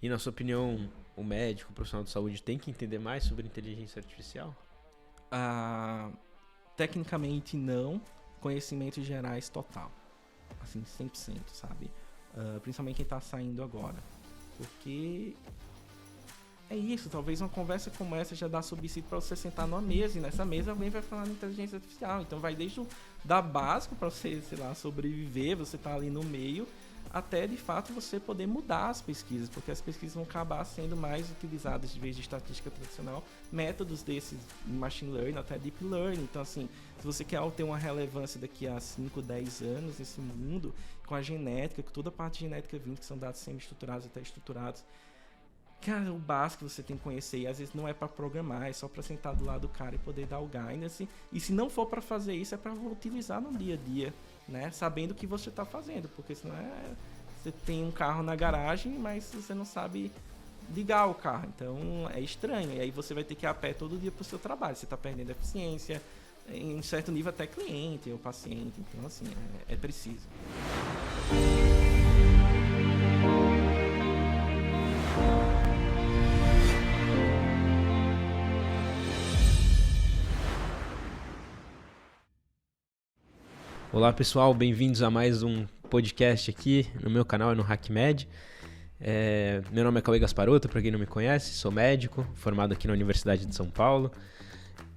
E na sua opinião, o médico, o profissional de saúde tem que entender mais sobre inteligência artificial? Tecnicamente não, conhecimentos gerais total. Assim, 100%, sabe? Principalmente quem tá saindo agora. Porque é isso, talvez uma conversa como essa já dá subsídio para você sentar numa mesa, e nessa mesa alguém vai falar de inteligência artificial. Então vai desde o da básico para você, sei lá, sobreviver, você tá ali no meio, até de fato você poder mudar as pesquisas, porque as pesquisas vão acabar sendo mais utilizadas, de vez de estatística tradicional, métodos desses machine learning, até deep learning. Então assim, se você quer ter uma relevância daqui a 5, 10 anos nesse mundo, com a genética, com toda a parte de genética vindo, que são dados semi-estruturados até estruturados, cara, o básico que você tem que conhecer, e às vezes não é para programar, é só para sentar do lado do cara e poder dar o guidance. E se não for para fazer isso, é para utilizar no dia a dia, né? Sabendo o que você está fazendo, porque senão você tem um carro na garagem, mas você não sabe ligar o carro, então é estranho. E aí você vai ter que ir a pé todo dia para o seu trabalho, você está perdendo eficiência, em um certo nível até cliente ou paciente, então assim, é preciso. Olá pessoal, bem-vindos a mais um podcast aqui no meu canal, no HackMed. Meu nome é Cauê Gasparotto, para quem não me conhece, sou médico, formado aqui na Universidade de São Paulo.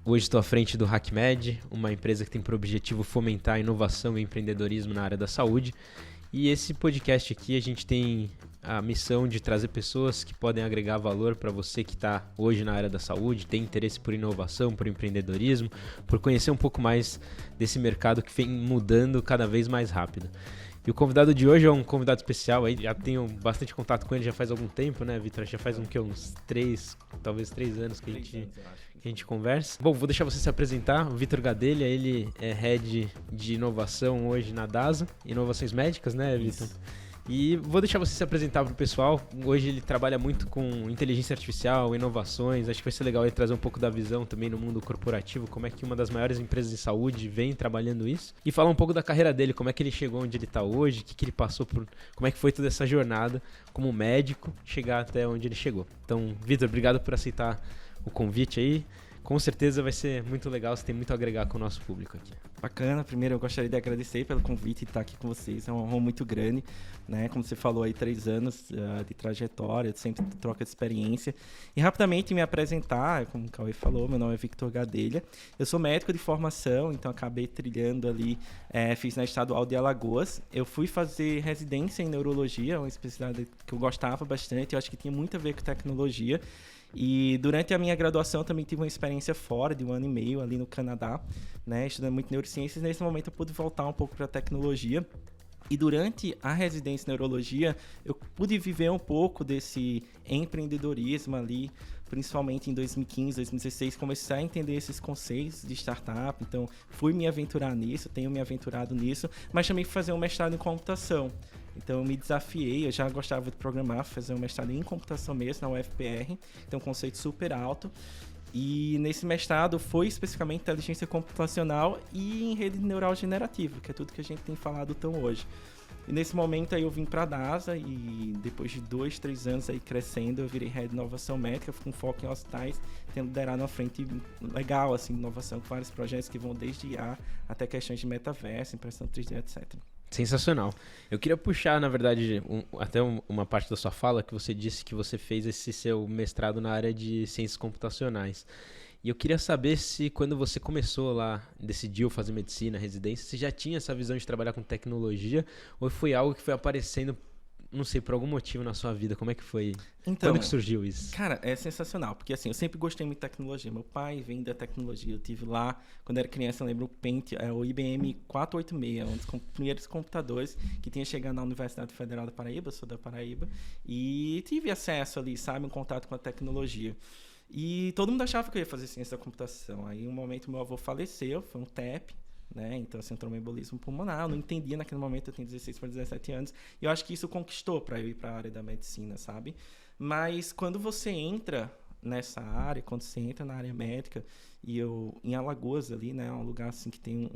Hoje estou à frente do HackMed, uma empresa que tem por objetivo fomentar a inovação e empreendedorismo na área da saúde. E esse podcast aqui a gente tem a missão de trazer pessoas que podem agregar valor para você que está hoje na área da saúde, tem interesse por inovação, por empreendedorismo, por conhecer um pouco mais desse mercado que vem mudando cada vez mais rápido. E o convidado de hoje é um convidado especial, aí já tenho bastante contato com ele já faz algum tempo, né, Vitor? Já faz uns 3 anos que a gente conversa. Bom, vou deixar você se apresentar. O Vitor Gadelha, ele é Head de Inovação hoje na DASA, Inovações Médicas, né, Vitor? E vou deixar você se apresentar para o pessoal. Hoje ele trabalha muito com inteligência artificial, inovações. Acho que vai ser legal ele trazer um pouco da visão também no mundo corporativo, como é que uma das maiores empresas de saúde vem trabalhando isso. E falar um pouco da carreira dele, como é que ele chegou onde ele está hoje, o que ele passou por, como é que foi toda essa jornada como médico, chegar até onde ele chegou. Então, Vitor, obrigado por aceitar o convite aí. Com certeza vai ser muito legal, você tem muito a agregar com o nosso público aqui. Bacana, primeiro eu gostaria de agradecer pelo convite e estar aqui com vocês, é uma honra muito grande, né? Como você falou aí, 3 anos de trajetória, sempre troca de experiência. E rapidamente me apresentar, como o Cauê falou, meu nome é Victor Gadelha, eu sou médico de formação, então acabei trilhando ali, fiz na Estadual de Alagoas. Eu fui fazer residência em neurologia, uma especialidade que eu gostava bastante, eu acho que tinha muito a ver com tecnologia. E durante a minha graduação também tive uma experiência fora de 1 ano e meio ali no Canadá, né, estudando muito neurociências. Nesse momento eu pude voltar um pouco para a tecnologia. E durante a residência em neurologia, eu pude viver um pouco desse empreendedorismo ali, principalmente em 2015, 2016, comecei a entender esses conceitos de startup, então fui me aventurar nisso, tenho me aventurado nisso, mas também fui fazer um mestrado em computação. Então eu me desafiei, eu já gostava de programar, fazer um mestrado em computação mesmo, na UFPR, então um conceito super alto. E nesse mestrado foi especificamente inteligência computacional e em rede neural generativa, que é tudo que a gente tem falado tão hoje. E nesse momento aí eu vim para a DASA e depois de 2, 3 anos aí crescendo, eu virei Head de Inovação Médica, com foco em hospitais, tendo liderado uma frente legal assim, de inovação, com vários projetos que vão desde IA até questões de metaverso, impressão 3D, etc. Sensacional. Eu queria puxar, na verdade, até uma parte da sua fala, que você disse que você fez esse seu mestrado na área de ciências computacionais. E eu queria saber se quando você começou lá, decidiu fazer medicina, residência, você já tinha essa visão de trabalhar com tecnologia ou foi algo que foi aparecendo, não sei, por algum motivo na sua vida? Como é que foi? Então, quando que surgiu isso? Cara, é sensacional, porque assim, eu sempre gostei muito de tecnologia. Meu pai vem da tecnologia. Eu tive lá, quando era criança, eu lembro o IBM 486, um dos primeiros computadores que tinha chegado na Universidade Federal da Paraíba, eu sou da Paraíba, e tive acesso ali, sabe, um contato com a tecnologia. E todo mundo achava que eu ia fazer ciência da computação. Aí, um momento, meu avô faleceu, foi um TEP, né? Então, assim, um tromboembolismo pulmonar. Eu não entendia naquele momento, eu tenho 16 para 17 anos. E eu acho que isso conquistou para eu ir para a área da medicina, sabe? Mas quando você entra nessa área, quando você entra na área médica, e eu, em Alagoas ali, né? É um lugar, assim, que tem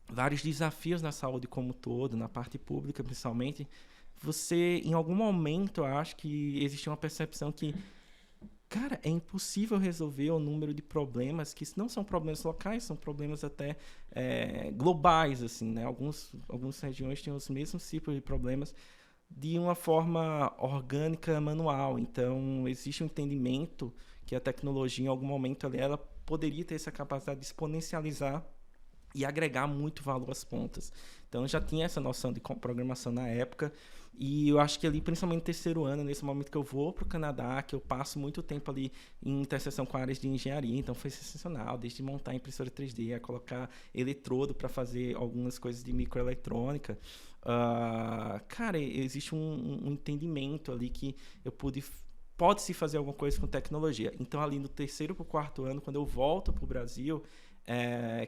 vários desafios na saúde como um todo, na parte pública, principalmente. você, em algum momento, eu acho que existe uma percepção que, cara, é impossível resolver o número de problemas que não são problemas locais, são problemas até globais, assim, né? Algumas regiões têm os mesmos tipos de problemas de uma forma orgânica, manual. Então, existe um entendimento que a tecnologia, em algum momento, ela poderia ter essa capacidade de exponencializar e agregar muito valor às pontas. Então, eu já tinha essa noção de programação na época, e eu acho que ali, principalmente no terceiro ano, nesse momento que eu vou para o Canadá, que eu passo muito tempo ali em interseção com áreas de engenharia, então foi sensacional, desde montar impressora 3D, a colocar eletrodo para fazer algumas coisas de microeletrônica. Cara, existe um entendimento ali que eu pode-se fazer alguma coisa com tecnologia. Então, ali no terceiro para o quarto ano, quando eu volto para o Brasil,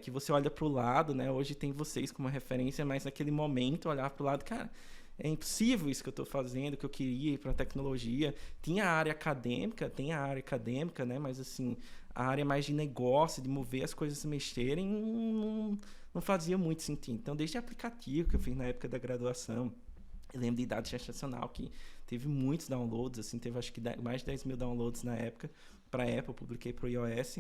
que você olha para o lado, né? Hoje tem vocês como referência, mas naquele momento, olhar para o lado, cara, é impossível isso que eu estou fazendo, que eu queria ir para a tecnologia. Tem a área acadêmica, né? Mas, assim, a área mais de negócio, de mover as coisas se mexerem, não fazia muito sentido. Então, desde aplicativo que eu fiz na época da graduação, eu lembro de Idade Gestacional, que teve muitos downloads, assim, teve acho que mais de 10 mil downloads na época, para a Apple, publiquei para o iOS.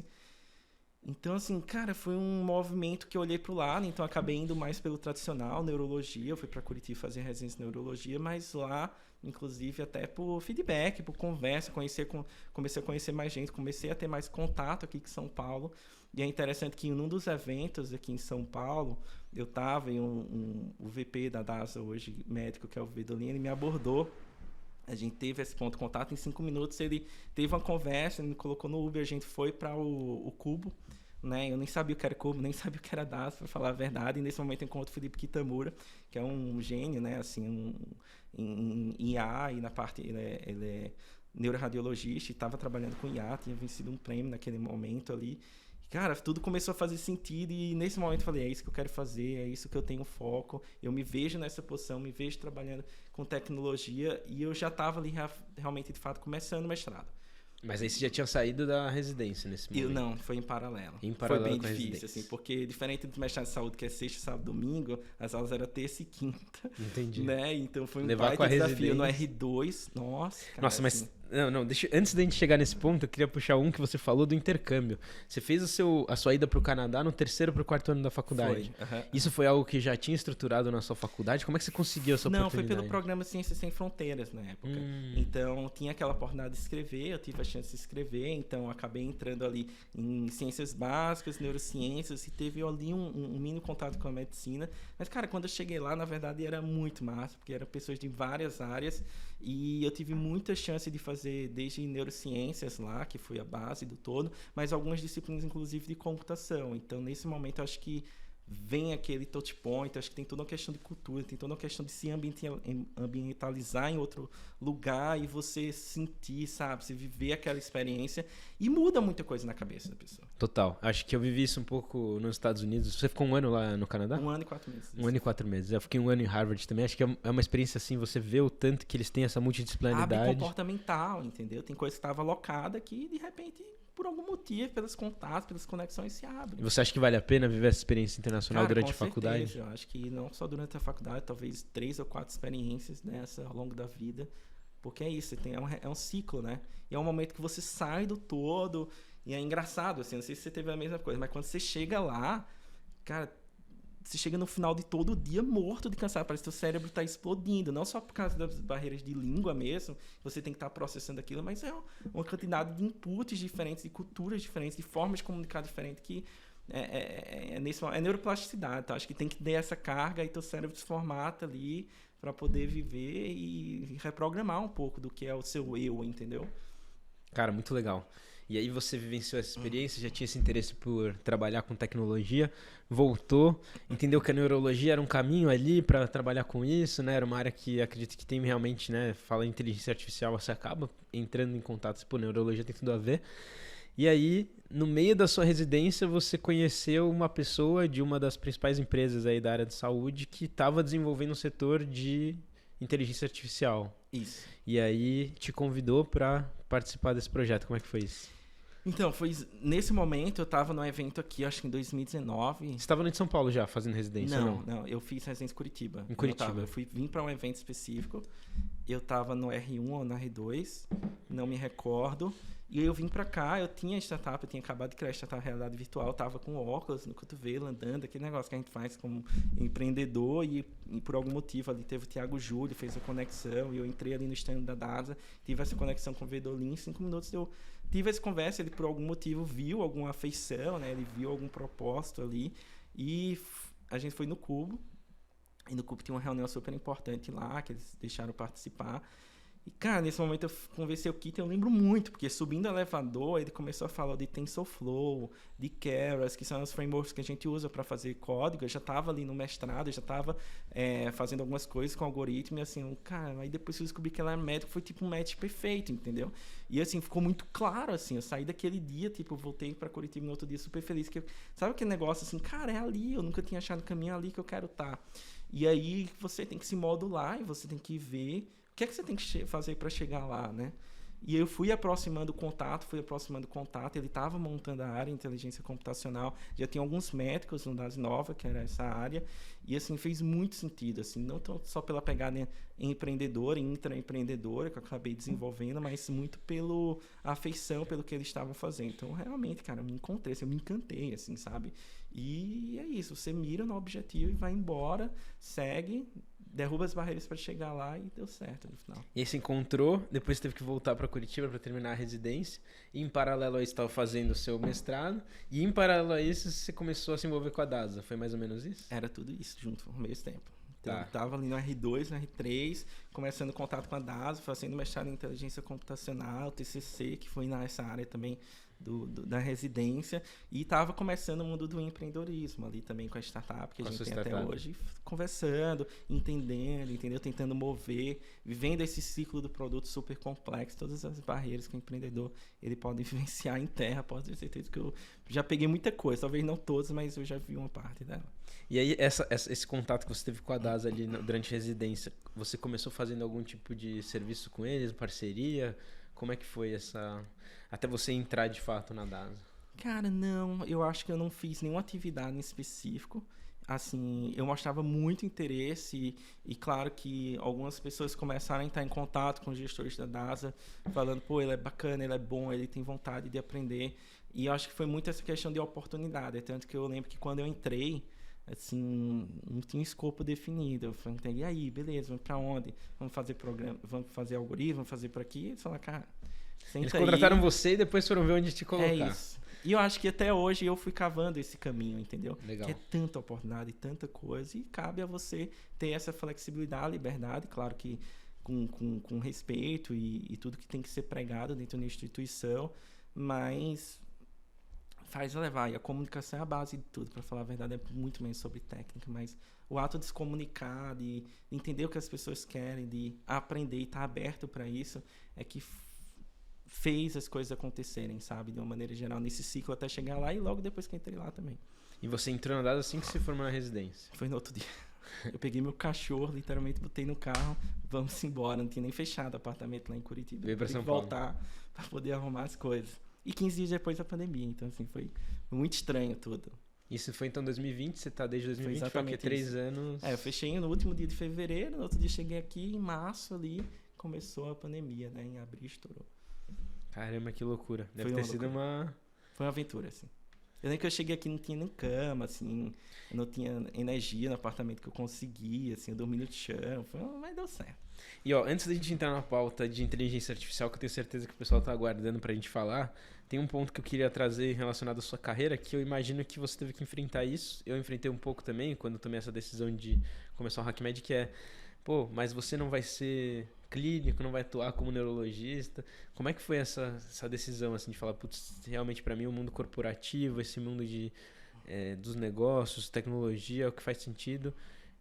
Então, assim, cara, foi um movimento que eu olhei para o lado, então acabei indo mais pelo tradicional, neurologia, eu fui para Curitiba fazer residência em neurologia, mas lá, inclusive, até por feedback, por conversa, comecei a conhecer mais gente, comecei a ter mais contato aqui com São Paulo, e é interessante que em um dos eventos aqui em São Paulo, eu estava e o VP da DASA hoje, médico, que é o Vidolino, ele me abordou. A gente teve esse ponto de contato, em 5 minutos ele teve uma conversa, ele me colocou no Uber, a gente foi para o Cubo, né? Eu nem sabia o que era Cubo, nem sabia o que era DASA, para falar a verdade, e nesse momento eu encontro o Felipe Kitamura, que é um gênio, né? Assim, em IA, e na parte, ele é neuroradiologista, e estava trabalhando com IA, tinha vencido um prêmio naquele momento ali. Cara, tudo começou a fazer sentido e nesse momento eu falei, é isso que eu quero fazer, é isso que eu tenho foco, eu me vejo nessa posição, me vejo trabalhando com tecnologia e eu já estava ali realmente, de fato, começando o mestrado. Mas aí você já tinha saído da residência nesse momento? Não, foi em paralelo. Em paralelo foi bem difícil, assim, porque diferente do mestrado de saúde, que é sexta, sábado, domingo, as aulas eram terça e quinta. Entendi. Né? Então foi um Levar baita desafio no R2. Nossa, cara. Nossa, mas... Assim... Não, antes da gente chegar nesse ponto, eu queria puxar um que você falou do intercâmbio. Você fez a sua ida para o Canadá no terceiro para o quarto ano da faculdade. Foi. Isso foi algo que já tinha estruturado na sua faculdade? Como é que você conseguiu essa oportunidade? Não, foi pelo programa Ciências Sem Fronteiras na época. Então, tinha aquela oportunidade de escrever, eu tive a chance de escrever, então acabei entrando ali em ciências básicas, neurociências, e teve ali um mini contato com a medicina. Mas, cara, quando eu cheguei lá, na verdade, era muito massa, porque eram pessoas de várias áreas, e eu tive muita chance de fazer desde neurociências lá, que foi a base do todo, mas algumas disciplinas, inclusive, de computação. Então, nesse momento, eu acho que vem aquele touch point, acho que tem toda uma questão de cultura, tem toda uma questão de se ambientalizar em outro lugar e você sentir, sabe, você viver aquela experiência e muda muita coisa na cabeça da pessoa. Total. Acho que eu vivi isso um pouco nos Estados Unidos. Você ficou um ano lá no Canadá? 1 ano e 4 meses. 1 ano e 4 meses. Eu fiquei 1 ano em Harvard também. Acho que é uma experiência assim, você vê o tanto que eles têm essa multidisciplinaridade. Abre comportamental, entendeu? Tem coisa que estava alocada que, de repente, por algum motivo, pelos contatos, pelas conexões, se abre. E você acha que vale a pena viver essa experiência internacional durante a faculdade? Certeza. Eu acho que não só durante a faculdade, talvez 3 ou 4 experiências dessa ao longo da vida. Porque é isso, é um ciclo, né? E é um momento que você sai do todo. E é engraçado, assim, não sei se você teve a mesma coisa, mas quando você chega lá, cara, você chega no final de todo o dia morto de cansado. Parece que o cérebro está explodindo. Não só por causa das barreiras de língua mesmo, você tem que estar processando aquilo, mas é uma quantidade de inputs diferentes, de culturas diferentes, de formas de comunicar diferentes, que é neuroplasticidade. Então, acho que tem que dar essa carga e teu cérebro se formata ali para poder viver e reprogramar um pouco do que é o seu eu, entendeu? Cara, muito legal. E aí você vivenciou essa experiência, já tinha esse interesse por trabalhar com tecnologia, voltou, entendeu que a neurologia era um caminho ali para trabalhar com isso, né? Era uma área que acredito que tem realmente, né? Fala em inteligência artificial, você acaba entrando em contato, pô, neurologia tem tudo a ver. E aí, no meio da sua residência, você conheceu uma pessoa de uma das principais empresas aí da área de saúde que estava desenvolvendo um setor de inteligência artificial. Isso. E aí te convidou para participar desse projeto. Como é que foi isso? Então, foi nesse momento eu tava no evento aqui, acho que em 2019. Você estava em São Paulo já, fazendo residência, Não, não? não, eu fiz residência em Curitiba. Em Curitiba. Eu vim para um evento específico, eu tava no R1 ou na R2, não me recordo. E eu vim pra cá, eu tinha startup, eu tinha acabado de criar startup realidade virtual, eu tava com óculos no cotovelo, andando, aquele negócio que a gente faz como empreendedor e por algum motivo ali teve o Thiago Júlio, fez a conexão e eu entrei ali no stand da DASA, tive essa conexão com o Vedolin, em 5 minutos eu tive essa conversa, ele por algum motivo viu alguma afeição, né? Ele viu algum propósito ali e a gente foi no Cubo, e no Cubo tinha uma reunião super importante lá, que eles deixaram participar. E, cara, nesse momento eu conversei o Kitten, eu lembro muito, porque subindo o elevador, ele começou a falar de TensorFlow, de Keras, que são os frameworks que a gente usa para fazer código. Eu já estava ali no mestrado, eu já estava fazendo algumas coisas com algoritmo, e assim, cara, aí depois eu descobri que ela era médico, foi tipo um match perfeito, entendeu? E assim, ficou muito claro, assim, eu saí daquele dia, tipo, voltei para Curitiba no outro dia super feliz, que sabe aquele negócio assim, cara, é ali, eu nunca tinha achado o caminho ali que eu quero estar. E aí você tem que se modular e você tem que ver o que é que você tem que fazer para chegar lá, né? E eu fui aproximando o contato, ele estava montando a área de inteligência computacional, já tinha alguns métricos no Das Nova, que era essa área, e assim, fez muito sentido, assim, não só pela pegada empreendedora, intraempreendedora, que eu acabei desenvolvendo, mas muito pela afeição, pelo que eles estavam fazendo. Então, realmente, cara, eu me encontrei, assim, eu me encantei, assim, sabe? E é isso, você mira no objetivo e vai embora, segue, derruba as barreiras para chegar lá e deu certo no final. E aí você encontrou, depois teve que voltar para Curitiba para terminar a residência, e em paralelo a isso estava fazendo o seu mestrado, e em paralelo a isso você começou a se envolver com a DASA, foi mais ou menos isso? Era tudo isso junto ao mesmo tempo. Então, Tá. eu estava ali no R2, no R3, começando contato com a DASA, fazendo mestrado em inteligência computacional, TCC, que foi nessa área também da residência, e estava começando o mundo do empreendedorismo ali também com a startup que a gente tem até hoje, conversando, entendeu? Tentando mover, vivendo esse ciclo do produto super complexo, todas as barreiras que o empreendedor ele pode vivenciar em terra, pode ter certeza que eu já peguei muita coisa, talvez não todas, mas eu já vi uma parte dela. E aí, esse contato que você teve com a DASA ali durante a residência, você começou fazendo algum tipo de serviço com eles, parceria? Como é que foi até você entrar de fato na DASA? Cara, não, eu acho que eu não fiz nenhuma atividade em específico. Assim, eu mostrava muito interesse e claro que algumas pessoas começaram a entrar em contato com os gestores da DASA, falando, pô, ele é bacana, ele é bom, ele tem vontade de aprender. E eu acho que foi muito essa questão de oportunidade. Tanto que eu lembro que quando eu entrei, assim, não tinha escopo definido. Eu falei, e aí, beleza, vamos pra onde? Vamos fazer programa, vamos fazer algoritmo, vamos fazer por aqui? Eles falaram, cara, senta Eles contrataram aí. você e depois foram ver onde te colocar. É isso. E eu acho que até hoje eu fui cavando esse caminho, entendeu? Legal. Que é tanta oportunidade, tanta coisa, e cabe a você ter essa flexibilidade, liberdade, claro que com respeito e tudo que tem que ser pregado dentro da instituição, mas faz levar. E a comunicação é a base de tudo, para falar a verdade, é muito menos sobre técnica, mas o ato de se comunicar, de entender o que as pessoas querem, de aprender e estar aberto para isso, é que fez as coisas acontecerem, sabe? De uma maneira geral, nesse ciclo até chegar lá e logo depois que entrei lá também. E você entrou na DASA assim que se formou na residência? Foi no outro dia. Eu peguei meu cachorro, literalmente botei no carro, vamos embora. Não tinha nem fechado o apartamento lá em Curitiba. Veio pra São Paulo. Voltar para poder arrumar as coisas. E 15 dias depois da pandemia, então assim, foi muito estranho tudo. Isso foi então 2020, você tá desde 2020, foi exatamente porque 3 isso. anos... Eu fechei no último dia de fevereiro, no outro dia cheguei aqui, em março ali, começou a pandemia, né? Em abril estourou. Caramba, que loucura. Deve ter sido uma... Foi uma aventura, assim. Eu lembro que eu cheguei aqui, não tinha nem cama, assim, eu não tinha energia no apartamento que eu conseguia, assim, eu dormi no chão, mas deu certo. E ó, antes da gente entrar na pauta de inteligência artificial, que eu tenho certeza que o pessoal tá aguardando pra gente falar, tem um ponto que eu queria trazer relacionado à sua carreira, que eu imagino que você teve que enfrentar isso. Eu enfrentei um pouco também, quando eu tomei essa decisão de começar o HackMed, que é, pô, mas você não vai ser clínico, não vai atuar como neurologista. Como é que foi essa decisão, assim, de falar, putz, realmente pra mim o mundo corporativo, esse mundo dos negócios, tecnologia é o que faz sentido,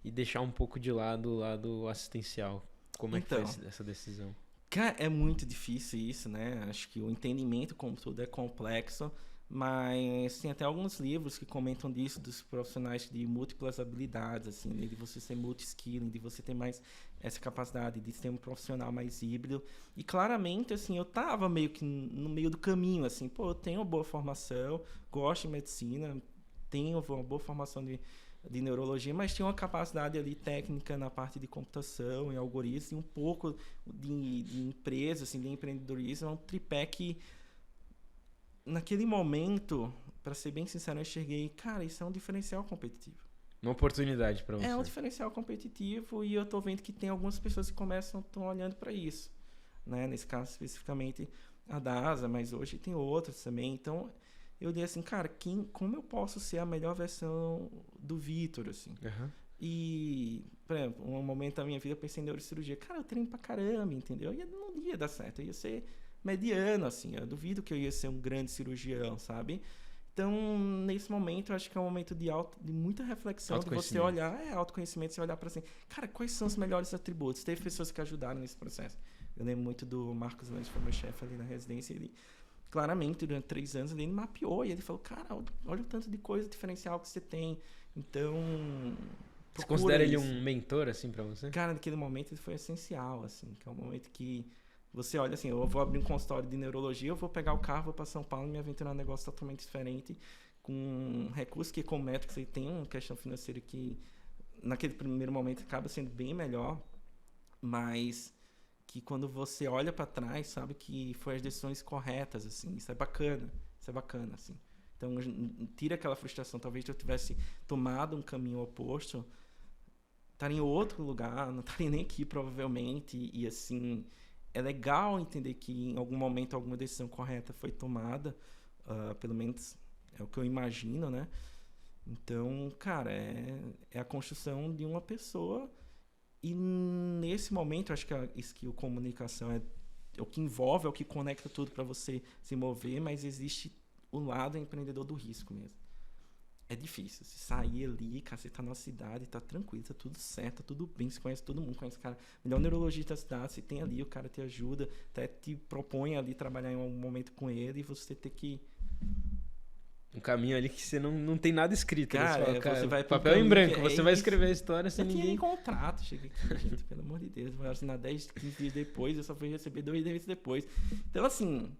e deixar um pouco de lado o lado assistencial? Como é que foi essa decisão? Cara, é muito difícil isso, né? Acho que o entendimento como tudo é complexo, Mas tem até alguns livros que comentam disso, dos profissionais de múltiplas habilidades, assim, né? De você ser multi-skilling, de você ter mais essa capacidade de ser um profissional mais híbrido. E claramente, assim, eu tava meio que no meio do caminho, assim, pô, eu tenho uma boa formação, gosto de medicina, tenho uma boa formação de neurologia, mas tinha uma capacidade ali técnica na parte de computação, em algoritmos, e um pouco de empresa, assim, de empreendedorismo, é um tripé que naquele momento, para ser bem sincero, eu enxerguei, cara, isso é um diferencial competitivo. Uma oportunidade para você. É um diferencial competitivo e eu tô vendo que tem algumas pessoas que estão olhando para isso, né? Nesse caso especificamente a DASA, mas hoje tem outras também. Então eu dei assim, cara, como eu posso ser a melhor versão do Vitor, assim? Uhum. E, por exemplo, um momento da minha vida eu pensei em neurocirurgia. Cara, eu treino pra caramba, entendeu? E não ia dar certo, eu ia ser mediano, assim. Eu duvido que eu ia ser um grande cirurgião, sabe? Então, nesse momento, eu acho que é um momento de muita reflexão, de você olhar, autoconhecimento, você olhar para assim, cara, quais são os melhores atributos? Teve pessoas que ajudaram nesse processo. Eu lembro muito do Marcos Lange, que foi meu chefe ali na residência, ele, claramente, durante 3 anos, ele mapeou e ele falou, cara, olha o tanto de coisa diferencial que você tem. Então, você considera ele um mentor, assim, para você? Cara, naquele momento ele foi essencial, assim, que é um momento que você olha assim, eu vou abrir um consultório de neurologia, eu vou pegar o carro, vou para São Paulo e me aventurar um negócio totalmente diferente, com um recurso que ecométrico, você tem uma questão financeira que naquele primeiro momento acaba sendo bem melhor, mas que quando você olha para trás, sabe que foi as decisões corretas, assim, isso é bacana, assim. Então, tira aquela frustração, talvez eu tivesse tomado um caminho oposto, estaria em outro lugar, não estaria nem aqui provavelmente, e assim, é legal entender que em algum momento alguma decisão correta foi tomada, pelo menos é o que eu imagino, né? Então, cara, é a construção de uma pessoa e nesse momento, acho que a skill comunicação é o que envolve, é o que conecta tudo para você se mover, mas existe o lado empreendedor do risco mesmo. É difícil. Você sair ali, cara, você tá na cidade, tá tranquilo, tá tudo certo, tá tudo bem, você conhece todo mundo, conhece o cara, melhor neurologista da cidade, você tem ali, o cara te ajuda, até te propõe ali trabalhar em um momento com ele e você ter que... Um caminho ali que você não tem nada escrito. Cara, né? Você, fala, cara, você vai papel em branco, você vai escrever a história sem ninguém... Eu tinha contrato, cheguei aqui, gente, pelo amor de Deus, vai assinar 10, 15 dias depois, eu só fui receber 2 dias depois. Então, assim,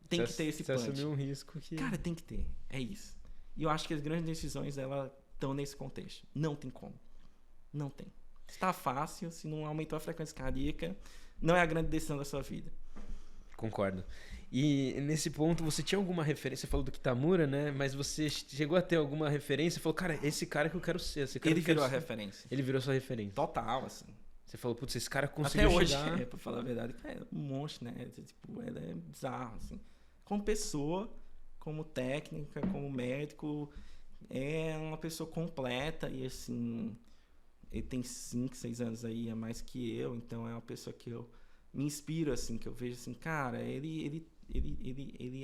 tem que ter esse punch. Você assumiu um risco que... Cara, tem que ter, é isso. E eu acho que as grandes decisões, elas estão nesse contexto. Não tem como. Não tem. Está fácil, se não aumentou a frequência cardíaca, não é a grande decisão da sua vida. Concordo. E nesse ponto, você tinha alguma referência? Você falou do Kitamura, né? Mas você chegou a ter alguma referência? Falou, cara, esse cara que eu quero ser. Ele virou a referência. Ele virou sua referência. Total, assim. Você falou, putz, esse cara conseguiu chegar... Até hoje, pra falar a verdade, é um monstro, né? Tipo, ele é bizarro, assim. Como pessoa, como técnica, como médico, é uma pessoa completa e, assim, ele tem 5, 6 anos aí a mais que eu, então é uma pessoa que eu me inspiro, assim, que eu vejo assim, cara, ele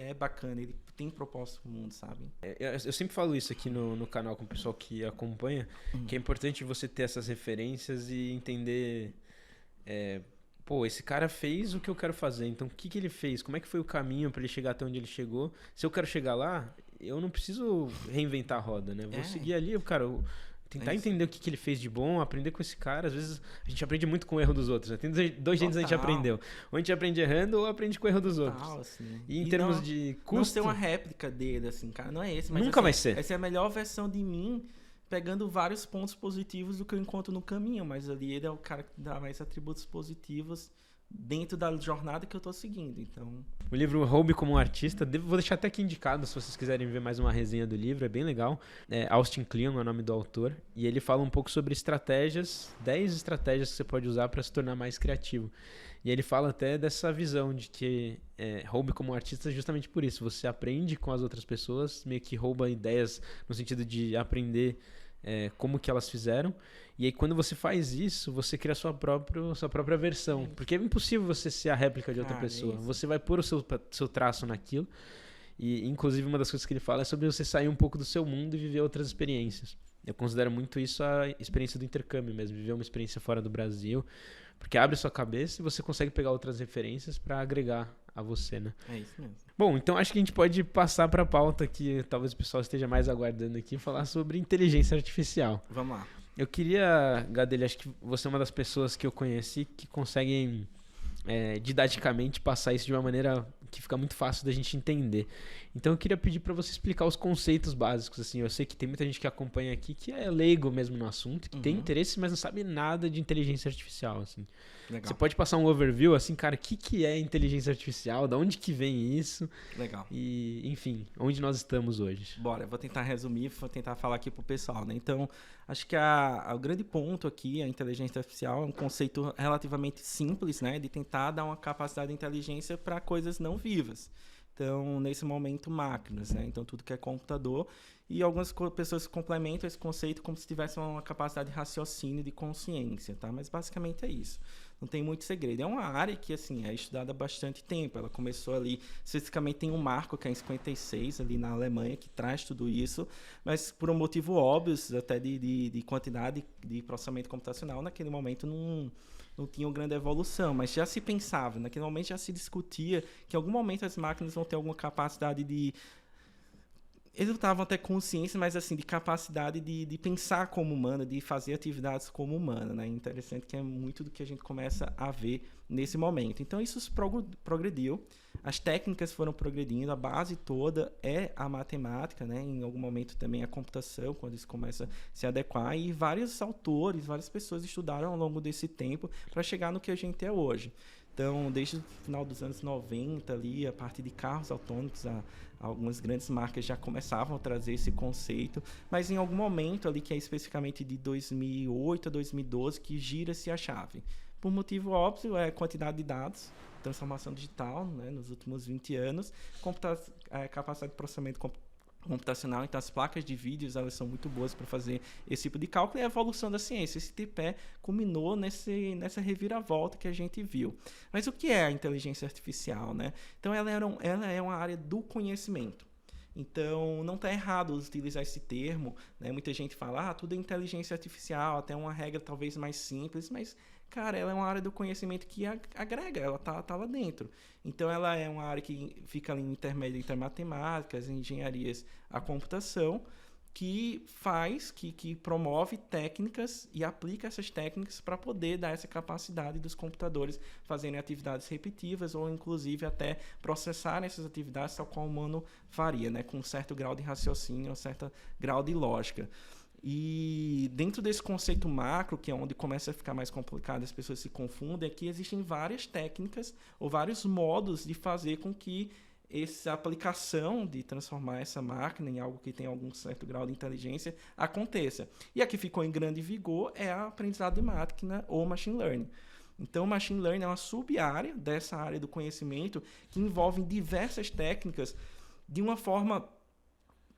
é bacana, ele tem propósito pro mundo, sabe? Eu sempre falo isso aqui no canal com o pessoal que acompanha, que é importante você ter essas referências e entender, pô, esse cara fez o que eu quero fazer, então o que ele fez? Como é que foi o caminho para ele chegar até onde ele chegou? Se eu quero chegar lá, eu não preciso reinventar a roda, né? Vou seguir ali, cara, tentar entender o que ele fez de bom, aprender com esse cara. Às vezes a gente aprende muito com o erro dos outros, né? Tem 2 jeitos a gente aprendeu. Ou a gente aprende errando ou aprende com o erro dos outros. Assim. E em termos de custo... Não ser uma réplica dele, assim, cara, não é esse. Mas, nunca assim, vai ser. Essa é a melhor versão de mim, pegando vários pontos positivos do que eu encontro no caminho. Mas ali ele é o cara que dá mais atributos positivos dentro da jornada que eu tô seguindo, então... O livro Roube como um Artista, vou deixar até aqui indicado se vocês quiserem ver mais uma resenha do livro, é bem legal. Austin Kleon é o nome do autor, e ele fala um pouco sobre estratégias, 10 estratégias que você pode usar para se tornar mais criativo. E ele fala até dessa visão de que roube como um artista justamente por isso, você aprende com as outras pessoas, meio que rouba ideias no sentido de aprender como que elas fizeram. E aí quando você faz isso, você cria a sua própria versão. Porque é impossível você ser a réplica de outra pessoa. Você vai pôr o seu traço naquilo. E inclusive uma das coisas que ele fala é sobre você sair um pouco do seu mundo e viver outras experiências. Eu considero muito isso a experiência do intercâmbio mesmo. Viver uma experiência fora do Brasil. Porque abre a sua cabeça e você consegue pegar outras referências para agregar a você, né? É isso mesmo. Bom, então acho que a gente pode passar para a pauta que talvez o pessoal esteja mais aguardando aqui, falar sobre inteligência artificial. Vamos lá. Eu queria, Gadelha, acho que você é uma das pessoas que eu conheci que conseguem didaticamente passar isso de uma maneira que fica muito fácil da gente entender. Então eu queria pedir para você explicar os conceitos básicos. Assim, eu sei que tem muita gente que acompanha aqui que é leigo mesmo no assunto, que tem interesse, mas não sabe nada de inteligência artificial. Assim. Legal. Você pode passar um overview, assim, cara, o que é inteligência artificial, da onde que vem isso? Legal. E, enfim, onde nós estamos hoje? Bora, eu vou tentar resumir, vou tentar falar aqui pro pessoal, né? Então, acho que o grande ponto aqui, a inteligência artificial, é um conceito relativamente simples, né? De tentar dar uma capacidade de inteligência para coisas não vivas. Então, nesse momento, máquinas, né? Então, tudo que é computador. E algumas pessoas complementam esse conceito como se tivesse uma capacidade de raciocínio, de consciência, tá? Mas, basicamente, é isso. Não tem muito segredo. É uma área que, assim, é estudada há bastante tempo. Ela começou ali, especificamente tem um marco que é em 56, ali na Alemanha, que traz tudo isso, mas por um motivo óbvio, até de quantidade de processamento computacional, naquele momento não tinha uma grande evolução, mas já se pensava, naquele momento já se discutia que em algum momento as máquinas vão ter alguma capacidade de... Eles não estavam até consciência, mas assim, de capacidade de pensar como humana, de fazer atividades como humana, né? Interessante que é muito do que a gente começa a ver nesse momento. Então, isso progrediu, as técnicas foram progredindo, a base toda é a matemática, né? Em algum momento também a computação, quando isso começa a se adequar, e vários autores, várias pessoas estudaram ao longo desse tempo para chegar no que a gente é hoje. Então, desde o final dos anos 90, ali, a partir de carros autônomos, algumas grandes marcas já começavam a trazer esse conceito, mas em algum momento ali, que é especificamente de 2008 a 2012, que gira-se a chave. Por motivo óbvio, é a quantidade de dados, transformação digital, né, nos últimos 20 anos, capacidade de processamento computacional, então as placas de vídeos elas são muito boas para fazer esse tipo de cálculo, e a evolução da ciência. Esse tripé culminou nessa reviravolta que a gente viu. Mas o que é a inteligência artificial, né? Então ela é uma área do conhecimento. Então não está errado utilizar esse termo, né? Muita gente fala, tudo é inteligência artificial, até uma regra talvez mais simples, mas cara, ela é uma área do conhecimento que agrega, ela tá lá dentro. Então, ela é uma área que fica ali no intermédio entre a matemática, as engenharias, a computação, que promove técnicas e aplica essas técnicas para poder dar essa capacidade dos computadores fazerem atividades repetitivas ou, inclusive, até processarem essas atividades tal qual o humano faria, né? Com um certo grau de raciocínio, um certo grau de lógica. E dentro desse conceito macro, que é onde começa a ficar mais complicado, as pessoas se confundem, é que existem várias técnicas ou vários modos de fazer com que essa aplicação de transformar essa máquina em algo que tem algum certo grau de inteligência aconteça. E a que ficou em grande vigor é a aprendizado de máquina ou machine learning. Então, o machine learning é uma sub-área dessa área do conhecimento que envolve diversas técnicas de uma forma,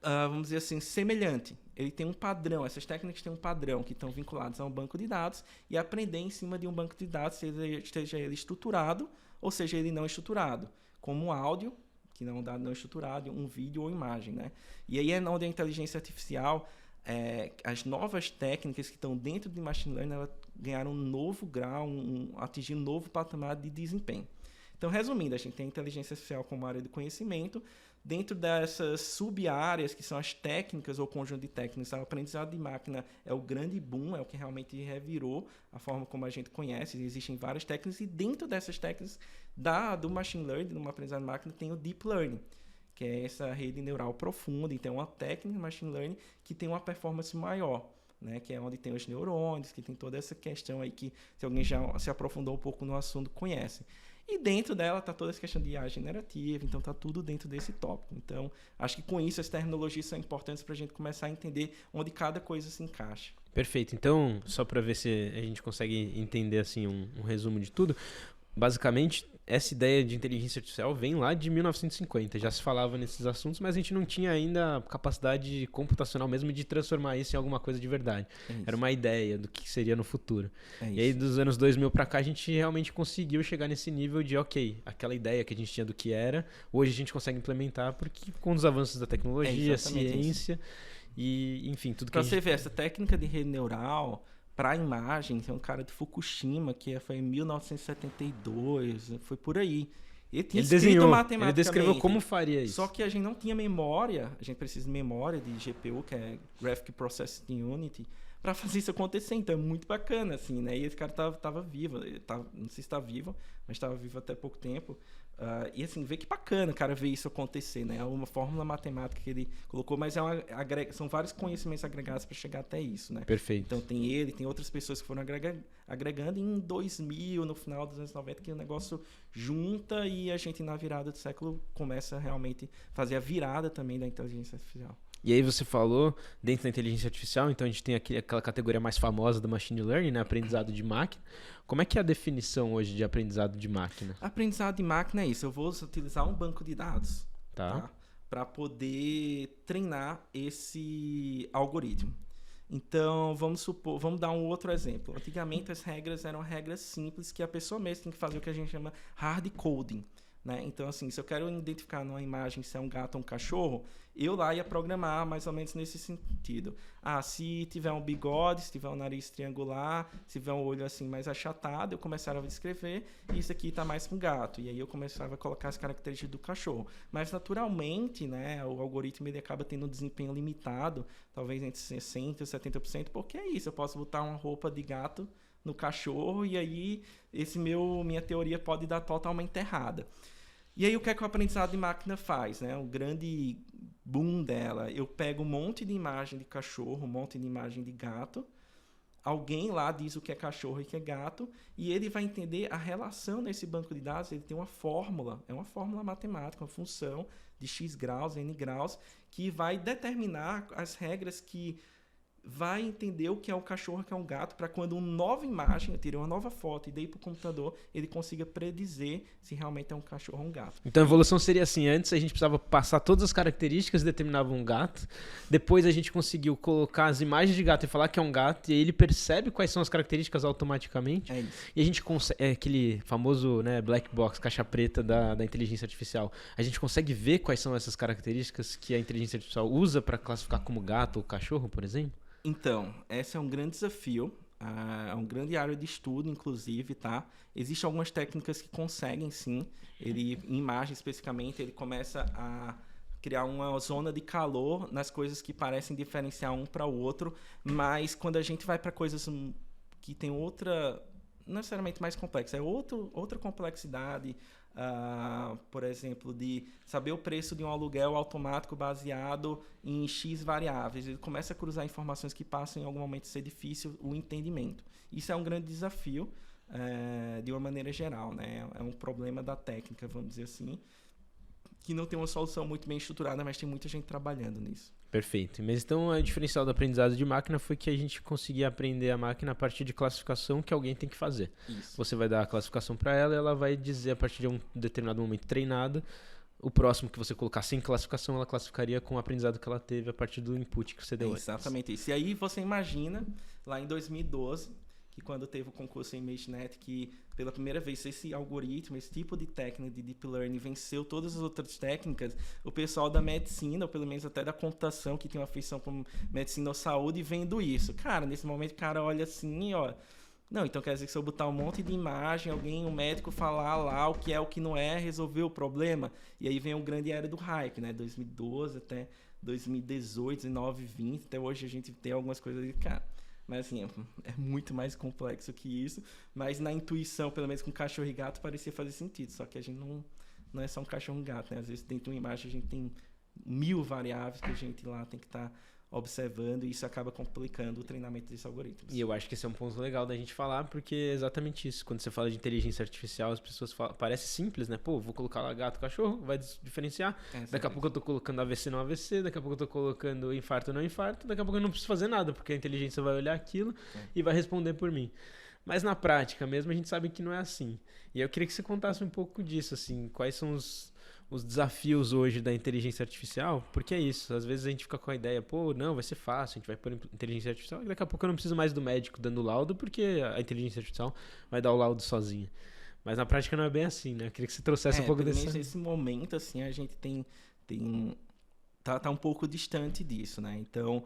vamos dizer assim, semelhante. Ele tem um padrão, essas técnicas têm um padrão que estão vinculadas a um banco de dados e aprender em cima de um banco de dados, seja ele estruturado ou seja ele não estruturado, como um áudio, que não é um dado não estruturado, um vídeo ou imagem, né? E aí é onde a inteligência artificial, as novas técnicas que estão dentro de machine learning, elas ganharam um novo grau, atingiram um novo patamar de desempenho. Então, resumindo, a gente tem a inteligência artificial como área do conhecimento. Dentro dessas sub-áreas, que são as técnicas ou conjunto de técnicas, o aprendizado de máquina é o grande boom, é o que realmente revirou a forma como a gente conhece. Existem várias técnicas e dentro dessas técnicas do machine learning, do aprendizado de máquina, tem o deep learning, que é essa rede neural profunda. Então, é uma técnica de machine learning que tem uma performance maior, né? Que é onde tem os neurônios, que tem toda essa questão aí que, se alguém já se aprofundou um pouco no assunto, conhece. E dentro dela está toda essa questão de IA generativa, então está tudo dentro desse tópico. Então, acho que com isso as tecnologias são importantes para a gente começar a entender onde cada coisa se encaixa. Perfeito. Então, só para ver se a gente consegue entender assim um resumo de tudo, basicamente, essa ideia de inteligência artificial vem lá de 1950. Já se falava nesses assuntos, mas a gente não tinha ainda a capacidade computacional mesmo de transformar isso em alguma coisa de verdade. Era uma ideia do que seria no futuro. E aí, dos anos 2000 para cá, a gente realmente conseguiu chegar nesse nível de, ok, aquela ideia que a gente tinha do que era, hoje a gente consegue implementar, porque com os avanços da tecnologia, ciência e, enfim, tudo que você ver, essa técnica de rede neural, para a imagem, tem um cara de Fukushima, que foi em 1972, foi por aí. Ele tinha escrito matematicamente. Ele descreveu como faria isso. Só que a gente não tinha memória, a gente precisa de memória de GPU, que é Graphic Processing Unit, para fazer isso acontecer. Então é muito bacana, assim, né? E esse cara tava vivo, não sei se está vivo, mas estava vivo até pouco tempo. E assim, vê que bacana, cara, ver isso acontecer, né? É uma fórmula matemática que ele colocou, mas são vários conhecimentos agregados para chegar até isso, né? Perfeito. Então tem outras pessoas que foram agregando em 2000, no final dos anos 90, que o negócio junta e a gente na virada do século começa a realmente fazer a virada também da inteligência artificial. E aí você falou, dentro da inteligência artificial, então a gente tem aquela categoria mais famosa do machine learning, né? Aprendizado de máquina. Como é que é a definição hoje de aprendizado de máquina? Aprendizado de máquina é isso. Eu vou utilizar um banco de dados para poder treinar esse algoritmo. Então, vamos dar um outro exemplo. Antigamente, as regras eram regras simples que a pessoa mesmo tem que fazer o que a gente chama hard coding. Né? Então, assim, se eu quero identificar numa imagem se é um gato ou um cachorro, eu lá ia programar mais ou menos nesse sentido. Se tiver um bigode, se tiver um nariz triangular, se tiver um olho assim mais achatado, eu começava a descrever, e isso aqui está mais para um gato. E aí eu começava a colocar as características do cachorro. Mas, naturalmente, né, o algoritmo ele acaba tendo um desempenho limitado, talvez entre 60% e 70%, porque é isso, eu posso botar uma roupa de gato no cachorro e aí minha teoria pode dar totalmente errada. E aí o que é que o aprendizado de máquina faz, né? O grande boom dela, eu pego um monte de imagem de cachorro, um monte de imagem de gato, alguém lá diz o que é cachorro e o que é gato, e ele vai entender a relação nesse banco de dados, ele tem uma fórmula, é uma fórmula matemática, uma função de x graus, n graus, que vai determinar as regras que vai entender o que é um cachorro e o que é um gato, para quando uma nova imagem, eu tirei uma nova foto e dei para o computador, ele consiga predizer se realmente é um cachorro ou um gato. Então a evolução seria assim, antes a gente precisava passar todas as características que determinavam um gato, depois a gente conseguiu colocar as imagens de gato e falar que é um gato, e aí ele percebe quais são as características automaticamente, é isso. E a gente consegue, aquele famoso, né, black box, caixa preta da inteligência artificial, a gente consegue ver quais são essas características que a inteligência artificial usa para classificar como gato ou cachorro, por exemplo? Então, esse é um grande desafio, é um grande área de estudo, inclusive, tá? Existem algumas técnicas que conseguem, sim. Em imagem, especificamente, ele começa a criar uma zona de calor nas coisas que parecem diferenciar um para o outro, mas quando a gente vai para coisas que tem outra, não necessariamente mais complexa, é outra complexidade, por exemplo, de saber o preço de um aluguel automático baseado em X variáveis. Ele começa a cruzar informações que passam em algum momento a ser difícil o entendimento. Isso é um grande desafio, de uma maneira geral, né? É um problema da técnica, vamos dizer assim, que não tem uma solução muito bem estruturada, mas tem muita gente trabalhando nisso. Perfeito. Mas então o diferencial do aprendizado de máquina foi que a gente conseguia aprender a máquina a partir de classificação que alguém tem que fazer. Isso. Você vai dar a classificação para ela e ela vai dizer a partir de um determinado momento treinado, o próximo que você colocar sem classificação, ela classificaria com o aprendizado que ela teve a partir do input que você deu. Exatamente isso. E aí você imagina, lá em 2012, que quando teve o concurso em ImageNet, que pela primeira vez esse algoritmo, esse tipo de técnica de Deep Learning venceu todas as outras técnicas, o pessoal da medicina, ou pelo menos até da computação, que tem uma afeição com medicina ou saúde, vendo isso. Cara, nesse momento o cara olha assim, ó, não, então quer dizer que se eu botar um monte de imagem, um médico falar lá o que é, o que não é, resolver o problema. E aí vem o grande era do hype, né? 2012 até 2018, 19, 20, até hoje a gente tem algumas coisas ali, cara. Mas assim, é muito mais complexo que isso. Mas na intuição, pelo menos com cachorro e gato, parecia fazer sentido. Só que a gente não é só um cachorro e um gato, né? Às vezes dentro de uma imagem a gente tem 1000 variáveis que a gente lá tem que estar observando, e isso acaba complicando o treinamento desses algoritmos. E eu acho que esse é um ponto legal da gente falar, porque é exatamente isso. Quando você fala de inteligência artificial, as pessoas falam, parece simples, né? Pô, vou colocar lá gato, cachorro, vai diferenciar. Daqui a pouco eu tô colocando AVC não AVC, daqui a pouco eu tô colocando infarto não infarto, daqui a pouco eu não preciso fazer nada, porque a inteligência vai olhar aquilo e vai responder por mim. Mas na prática mesmo a gente sabe que não é assim. E eu queria que você contasse um pouco disso, assim, quais são os desafios hoje da inteligência artificial, porque é isso, às vezes a gente fica com a ideia, pô, não, vai ser fácil, a gente vai pôr inteligência artificial, e daqui a pouco eu não preciso mais do médico dando laudo, porque a inteligência artificial vai dar o laudo sozinha. Mas na prática não é bem assim, né? Eu queria que você trouxesse um pouco desse... Nesse momento, assim, a gente tá um pouco distante disso, né? Então,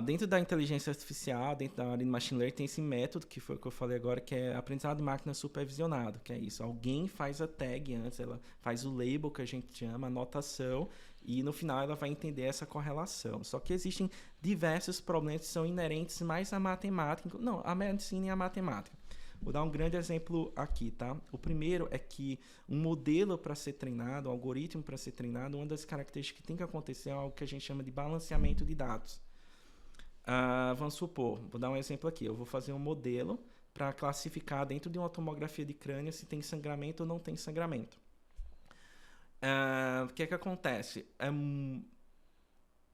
Dentro da inteligência artificial, dentro da área de machine learning, tem esse método, que foi o que eu falei agora, que é aprendizado de máquina supervisionado, que é isso. Alguém faz a tag antes, ela faz o label, que a gente chama, a anotação, e no final ela vai entender essa correlação. Só que existem diversos problemas que são inerentes mais à matemática, não, à medicina e à matemática. Vou dar um grande exemplo aqui, tá? O primeiro é que um modelo para ser treinado, um algoritmo para ser treinado, uma das características que tem que acontecer é algo que a gente chama de balanceamento de dados. Vamos supor, vou dar um exemplo aqui. Eu vou fazer um modelo para classificar dentro de uma tomografia de crânio se tem sangramento ou não tem sangramento. O que acontece?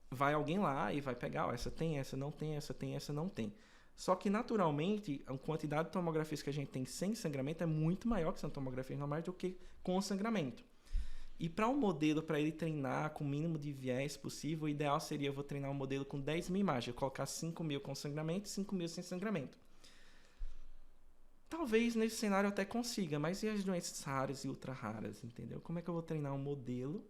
Vai alguém lá e vai pegar, essa tem, essa não tem, essa tem, essa não tem. Só que, naturalmente, a quantidade de tomografias que a gente tem sem sangramento é muito maior que são tomografias normais do que com sangramento. E para um modelo, para ele treinar com o mínimo de viés possível, o ideal seria eu vou treinar um modelo com 10 mil imagens, eu colocar 5 mil com sangramento e 5 mil sem sangramento. Talvez nesse cenário eu até consiga, mas e as doenças raras e ultra raras, entendeu? Como é que eu vou treinar um modelo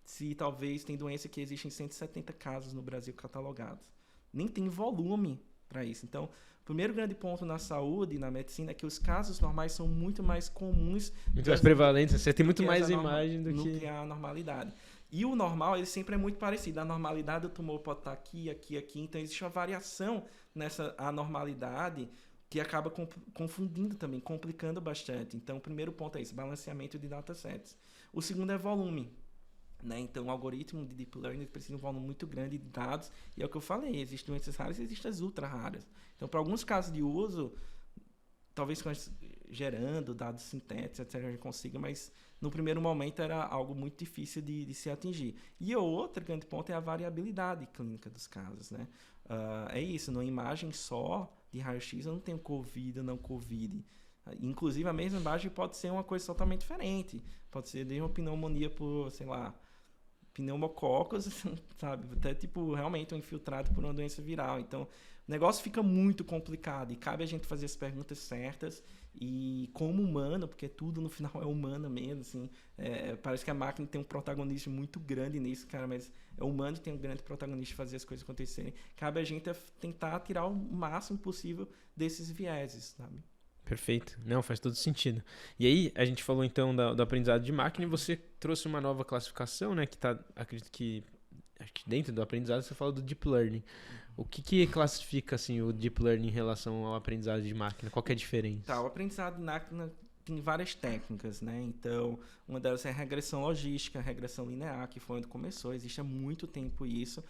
se talvez tem doença que existem 170 casos no Brasil catalogados? Nem tem volume para isso. Então, o primeiro grande ponto na saúde e na medicina é que os casos normais são muito mais comuns. Muito mais prevalentes, você tem muito mais imagem do que... a normalidade. E o normal, ele sempre é muito parecido. A normalidade do tumor pode estar aqui, aqui, aqui. Então, existe uma variação nessa anormalidade que acaba confundindo também, complicando bastante. Então, o primeiro ponto é isso, balanceamento de datasets. O segundo é volume. Né? Então, o algoritmo de Deep Learning precisa de um volume muito grande de dados, e é o que eu falei, existem doenças raras e existem as ultra raras. Então, para alguns casos de uso, talvez gerando dados sintéticos, etc., a gente consiga, mas no primeiro momento era algo muito difícil de se atingir. E o outro grande ponto é a variabilidade clínica dos casos. Né? É isso, numa imagem só de raio-x eu não tenho Covid ou não Covid. Inclusive, a mesma imagem pode ser uma coisa totalmente diferente. Pode ser de uma pneumonia por, sei lá, pneumococos, sabe? Até, tipo, realmente um infiltrado por uma doença viral. Então, o negócio fica muito complicado e cabe a gente fazer as perguntas certas e como humano, porque tudo no final é humano mesmo, assim. Parece que a máquina tem um protagonismo muito grande nisso, cara, mas é o humano que tem um grande protagonista de fazer as coisas acontecerem. Cabe a gente tentar tirar o máximo possível desses vieses, sabe? Perfeito. Não, faz todo sentido. E aí, a gente falou então do aprendizado de máquina e você trouxe uma nova classificação, né? Que tá, acredito que acho que dentro do aprendizado você fala do Deep Learning. O que classifica assim, o Deep Learning em relação ao aprendizado de máquina? Qual que é a diferença? Tá, o aprendizado de máquina tem várias técnicas, né? Então, uma delas é a regressão logística, a regressão linear, que foi onde começou. Existe há muito tempo isso.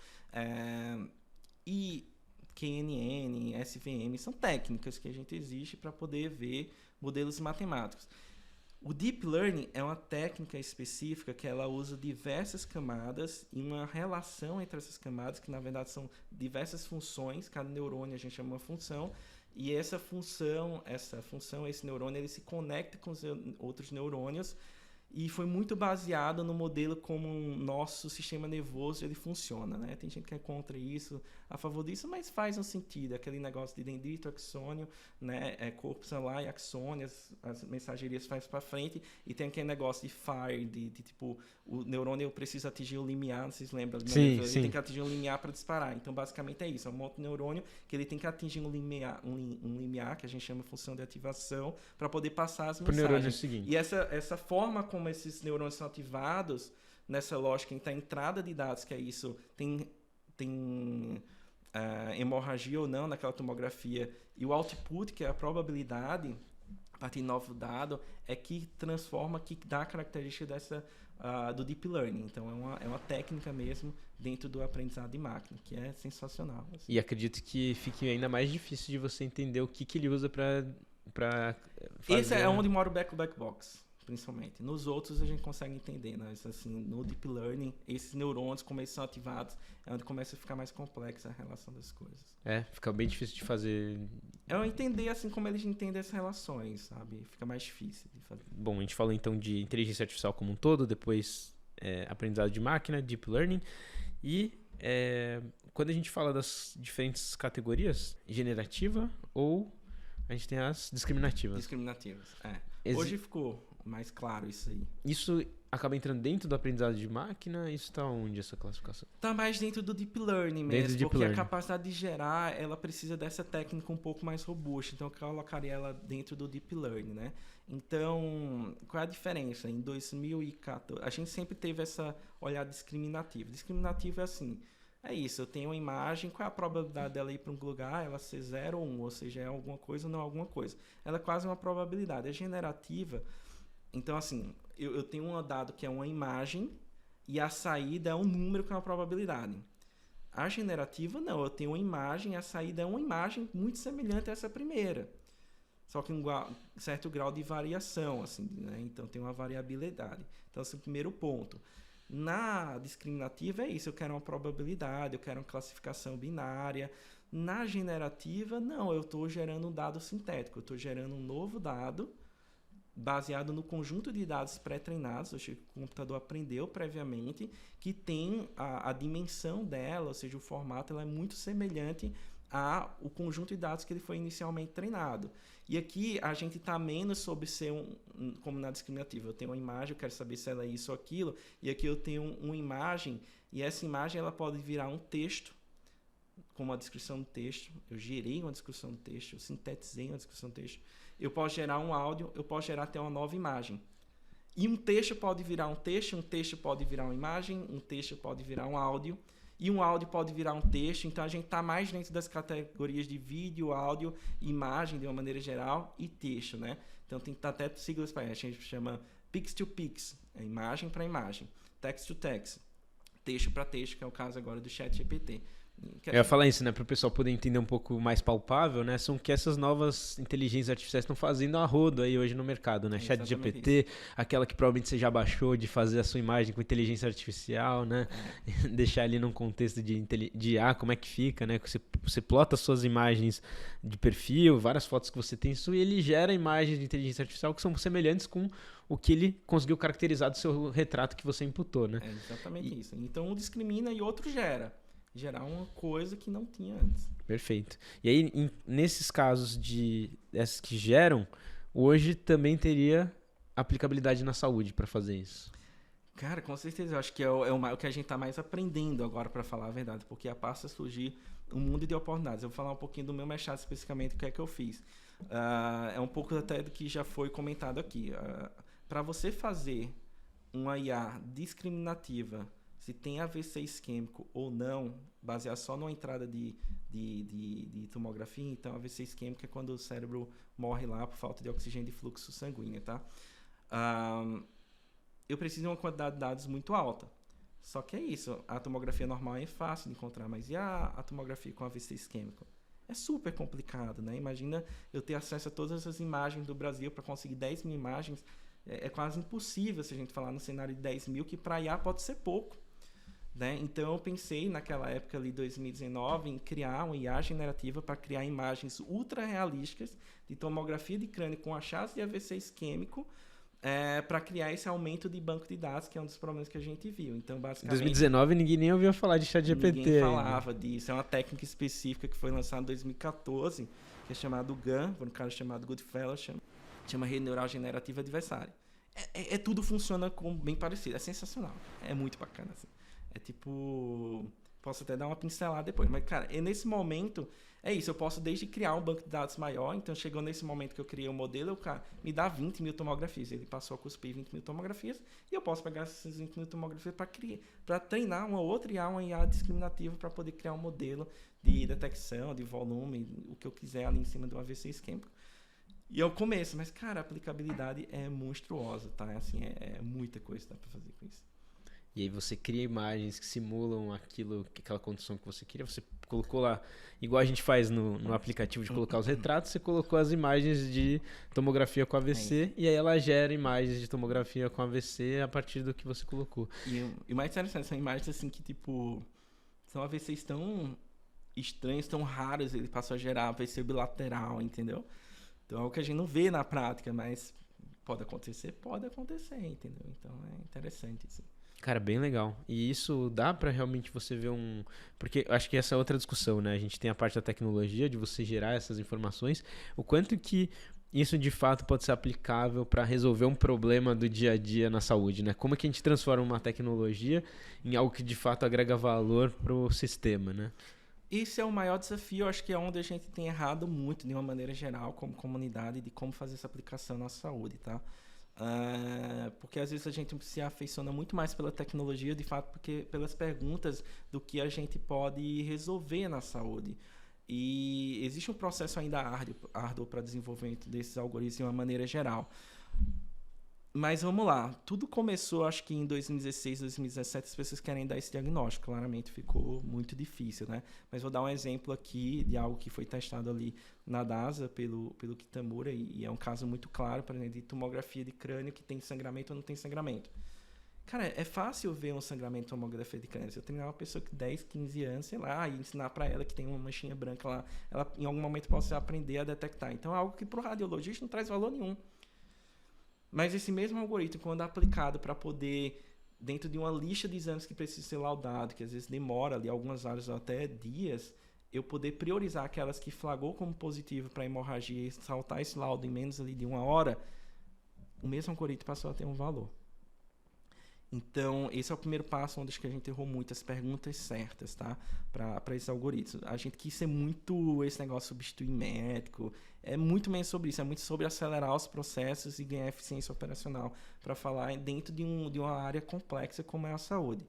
E QNN, SVM, são técnicas que a gente existe para poder ver modelos matemáticos. O Deep Learning é uma técnica específica que ela usa diversas camadas e uma relação entre essas camadas, que na verdade são diversas funções, cada neurônio a gente chama uma função, e esse neurônio, ele se conecta com os outros neurônios, e foi muito baseado no modelo como o nosso sistema nervoso ele funciona, né? Tem gente que é contra isso, a favor disso, mas faz um sentido. Aquele negócio de dendrito, axônio, né? Corpo celular e axônio, as mensagerias faz para frente, e tem aquele negócio de fire, de tipo, o neurônio precisa atingir o limiar, não sei se lembra? Sim, ele tem que atingir um limiar para disparar. Então, basicamente é isso, é um monte de neurônio que ele tem que atingir um limiar, que a gente chama de função de ativação, para poder passar as mensagens. Neurônio seguinte. E essa forma como esses neurônios são ativados nessa lógica entre a entrada de dados, que é isso, tem hemorragia ou não naquela tomografia, e o output, que é a probabilidade, a partir de novo dado, é que transforma, que dá a característica do Deep Learning. Então, é uma técnica mesmo dentro do aprendizado de máquina, que é sensacional. Assim. E acredito que fique ainda mais difícil de você entender o que ele usa para fazer... Esse é onde mora o black box. Principalmente. Nos outros a gente consegue entender, né? Assim, no Deep Learning, esses neurônios, como eles são ativados, é onde começa a ficar mais complexa a relação das coisas. Fica bem difícil de fazer... É entender assim como eles entendem as relações, sabe? Fica mais difícil de fazer. Bom, a gente falou então de inteligência artificial como um todo, depois aprendizado de máquina, Deep Learning, e quando a gente fala das diferentes categorias, generativa ou a gente tem as discriminativas. Discriminativas, Hoje ficou mais claro isso aí. Isso acaba entrando dentro do aprendizado de máquina? Isso está onde, essa classificação? Tá mais dentro do Deep Learning mesmo, porque a capacidade de gerar, ela precisa dessa técnica um pouco mais robusta, então eu colocaria ela dentro do Deep Learning, né? Então, qual é a diferença? Em 2014, a gente sempre teve essa olhada discriminativa. Discriminativo é assim, é isso, eu tenho uma imagem, qual é a probabilidade dela ir para um lugar, ela ser 0 ou 1, ou seja, é alguma coisa ou não é alguma coisa. Ela é quase uma probabilidade. É generativa, então assim, eu tenho um dado que é uma imagem e a saída é um número com a probabilidade. A generativa não, eu tenho uma imagem e a saída é uma imagem muito semelhante a essa primeira. Só que um certo grau de variação, assim, né? Então tem uma variabilidade. Então esse é o primeiro ponto. Na discriminativa é isso, eu quero uma probabilidade, eu quero uma classificação binária. Na generativa, não, eu estou gerando um dado sintético, eu estou gerando um novo dado baseado no conjunto de dados pré-treinados, ou seja, o computador aprendeu previamente, que tem a dimensão dela, ou seja, o formato, ela é muito semelhante ao conjunto de dados que ele foi inicialmente treinado. E aqui a gente está menos sobre ser como na discriminativa. Eu tenho uma imagem, eu quero saber se ela é isso ou aquilo, e aqui eu tenho uma imagem, e essa imagem ela pode virar um texto, como uma descrição do texto. Eu gerei uma descrição do texto, eu sintetizei uma descrição do texto. Eu posso gerar um áudio, eu posso gerar até uma nova imagem. E um texto pode virar um texto pode virar uma imagem, um texto pode virar um áudio, e um áudio pode virar um texto. Então a gente está mais dentro das categorias de vídeo, áudio, imagem de uma maneira geral e texto, né? Então tem até siglas para isso. A gente chama pix to pix, é imagem para imagem, text to text, texto para texto, que é o caso agora do ChatGPT. Eu ia falar isso, né? Para o pessoal poder entender um pouco mais palpável, né? São que essas novas inteligências artificiais estão fazendo a rodo aí hoje no mercado, né? ChatGPT, aquela que provavelmente você já baixou de fazer a sua imagem com inteligência artificial, né? Deixar ali num contexto de IA, como é que fica, né? Você plota suas imagens de perfil, várias fotos que você tem, isso, e ele gera imagens de inteligência artificial que são semelhantes com o que ele conseguiu caracterizar do seu retrato que você imputou, né? É exatamente isso. Então um discrimina e outro gera. Gerar uma coisa que não tinha antes. Perfeito. E aí, nesses casos essas que geram, hoje também teria aplicabilidade na saúde para fazer isso? Cara, com certeza. Eu acho que é o que a gente está mais aprendendo agora, para falar a verdade, porque passa a surgir um mundo de oportunidades. Eu vou falar um pouquinho do meu mestrado especificamente, o que é que eu fiz. É um pouco até do que já foi comentado aqui. Para você fazer uma IA discriminativa, se tem AVC isquêmico ou não, baseado só numa entrada de tomografia, então AVC isquêmico é quando o cérebro morre lá por falta de oxigênio de fluxo sanguíneo, tá? Eu preciso de uma quantidade de dados muito alta. Só que é isso, a tomografia normal é fácil de encontrar, mas e a tomografia com AVC isquêmico? É super complicado, né? Imagina eu ter acesso a todas essas imagens do Brasil para conseguir 10 mil imagens. É quase impossível se a gente falar no cenário de 10 mil, que para IA pode ser pouco. Né? Então eu pensei naquela época ali, 2019, em criar uma IA generativa para criar imagens ultra realísticas de tomografia de crânio com achados de AVC isquêmico, para criar esse aumento de banco de dados, que é um dos problemas que a gente viu. Então, basicamente, em 2019 ninguém nem ouviu falar de ChatGPT. Ninguém falava disso. É uma técnica específica que foi lançada em 2014, que é chamado GAN, por um cara chamado Goodfellow, chama Rede Neural Generativa Adversária. Tudo funciona bem parecido. É sensacional. É muito bacana, assim. É tipo... Posso até dar uma pincelada depois. Mas, cara, nesse momento... É isso. Eu posso desde criar um banco de dados maior. Então, chegou nesse momento que eu criei um modelo. O cara me dá 20 mil tomografias. Ele passou a cuspir 20 mil tomografias. E eu posso pegar essas 20 mil tomografias para treinar uma outra IA, uma IA discriminativa, para poder criar um modelo de detecção, de volume, o que eu quiser ali em cima do AVC isquêmico. E é o começo. Mas, cara, a aplicabilidade é monstruosa, tá? Assim, é muita coisa que dá para fazer com isso. E aí você cria imagens que simulam aquela condição que você queria. Você colocou lá, igual a gente faz no aplicativo de colocar os retratos, você colocou as imagens de tomografia com AVC e aí ela gera imagens de tomografia com AVC a partir do que você colocou. E o mais interessante, são imagens assim que, tipo, são AVCs tão estranhos, tão raros, ele passou a gerar AVC bilateral, entendeu? Então é o que a gente não vê na prática, mas pode acontecer, entendeu? Então é interessante, assim. Cara, bem legal. E isso dá pra realmente você ver Porque eu acho que essa é outra discussão, né? A gente tem a parte da tecnologia, de você gerar essas informações. O quanto que isso de fato pode ser aplicável para resolver um problema do dia a dia na saúde, né? Como é que a gente transforma uma tecnologia em algo que de fato agrega valor para o sistema, né? Esse é o maior desafio, acho que é onde a gente tem errado muito, de uma maneira geral, como comunidade, de como fazer essa aplicação na saúde, tá? Porque às vezes a gente se afeiçoa muito mais pela tecnologia, de fato, porque pelas perguntas do que a gente pode resolver na saúde. E existe um processo ainda árduo para desenvolvimento desses algoritmos de uma maneira geral. Mas vamos lá, tudo começou, acho que em 2016, 2017, as pessoas querem dar esse diagnóstico, claramente ficou muito difícil, né? Mas vou dar um exemplo aqui de algo que foi testado ali na DASA pelo Kitamura, e é um caso muito claro, por exemplo, de tomografia de crânio que tem sangramento ou não tem sangramento. Cara, é fácil ver um sangramento de tomografia de crânio. Se eu treinar uma pessoa que 10, 15 anos, sei lá, e ensinar para ela que tem uma manchinha branca lá, ela em algum momento pode aprender a detectar. Então é algo que para o radiologista não traz valor nenhum. Mas esse mesmo algoritmo, quando aplicado para poder, dentro de uma lista de exames que precisa ser laudado, que às vezes demora ali algumas horas ou até dias, eu poder priorizar aquelas que flagrou como positivo para hemorragia e saltar esse laudo em menos ali de 1 hora, o mesmo algoritmo passou a ter um valor. Então, esse é o primeiro passo onde acho que a gente errou muito, as perguntas certas, tá? Para esses algoritmos. A gente quis ser muito esse negócio de substituir médico. É muito menos sobre isso. É muito sobre acelerar os processos e ganhar eficiência operacional para falar dentro de uma área complexa como é a saúde.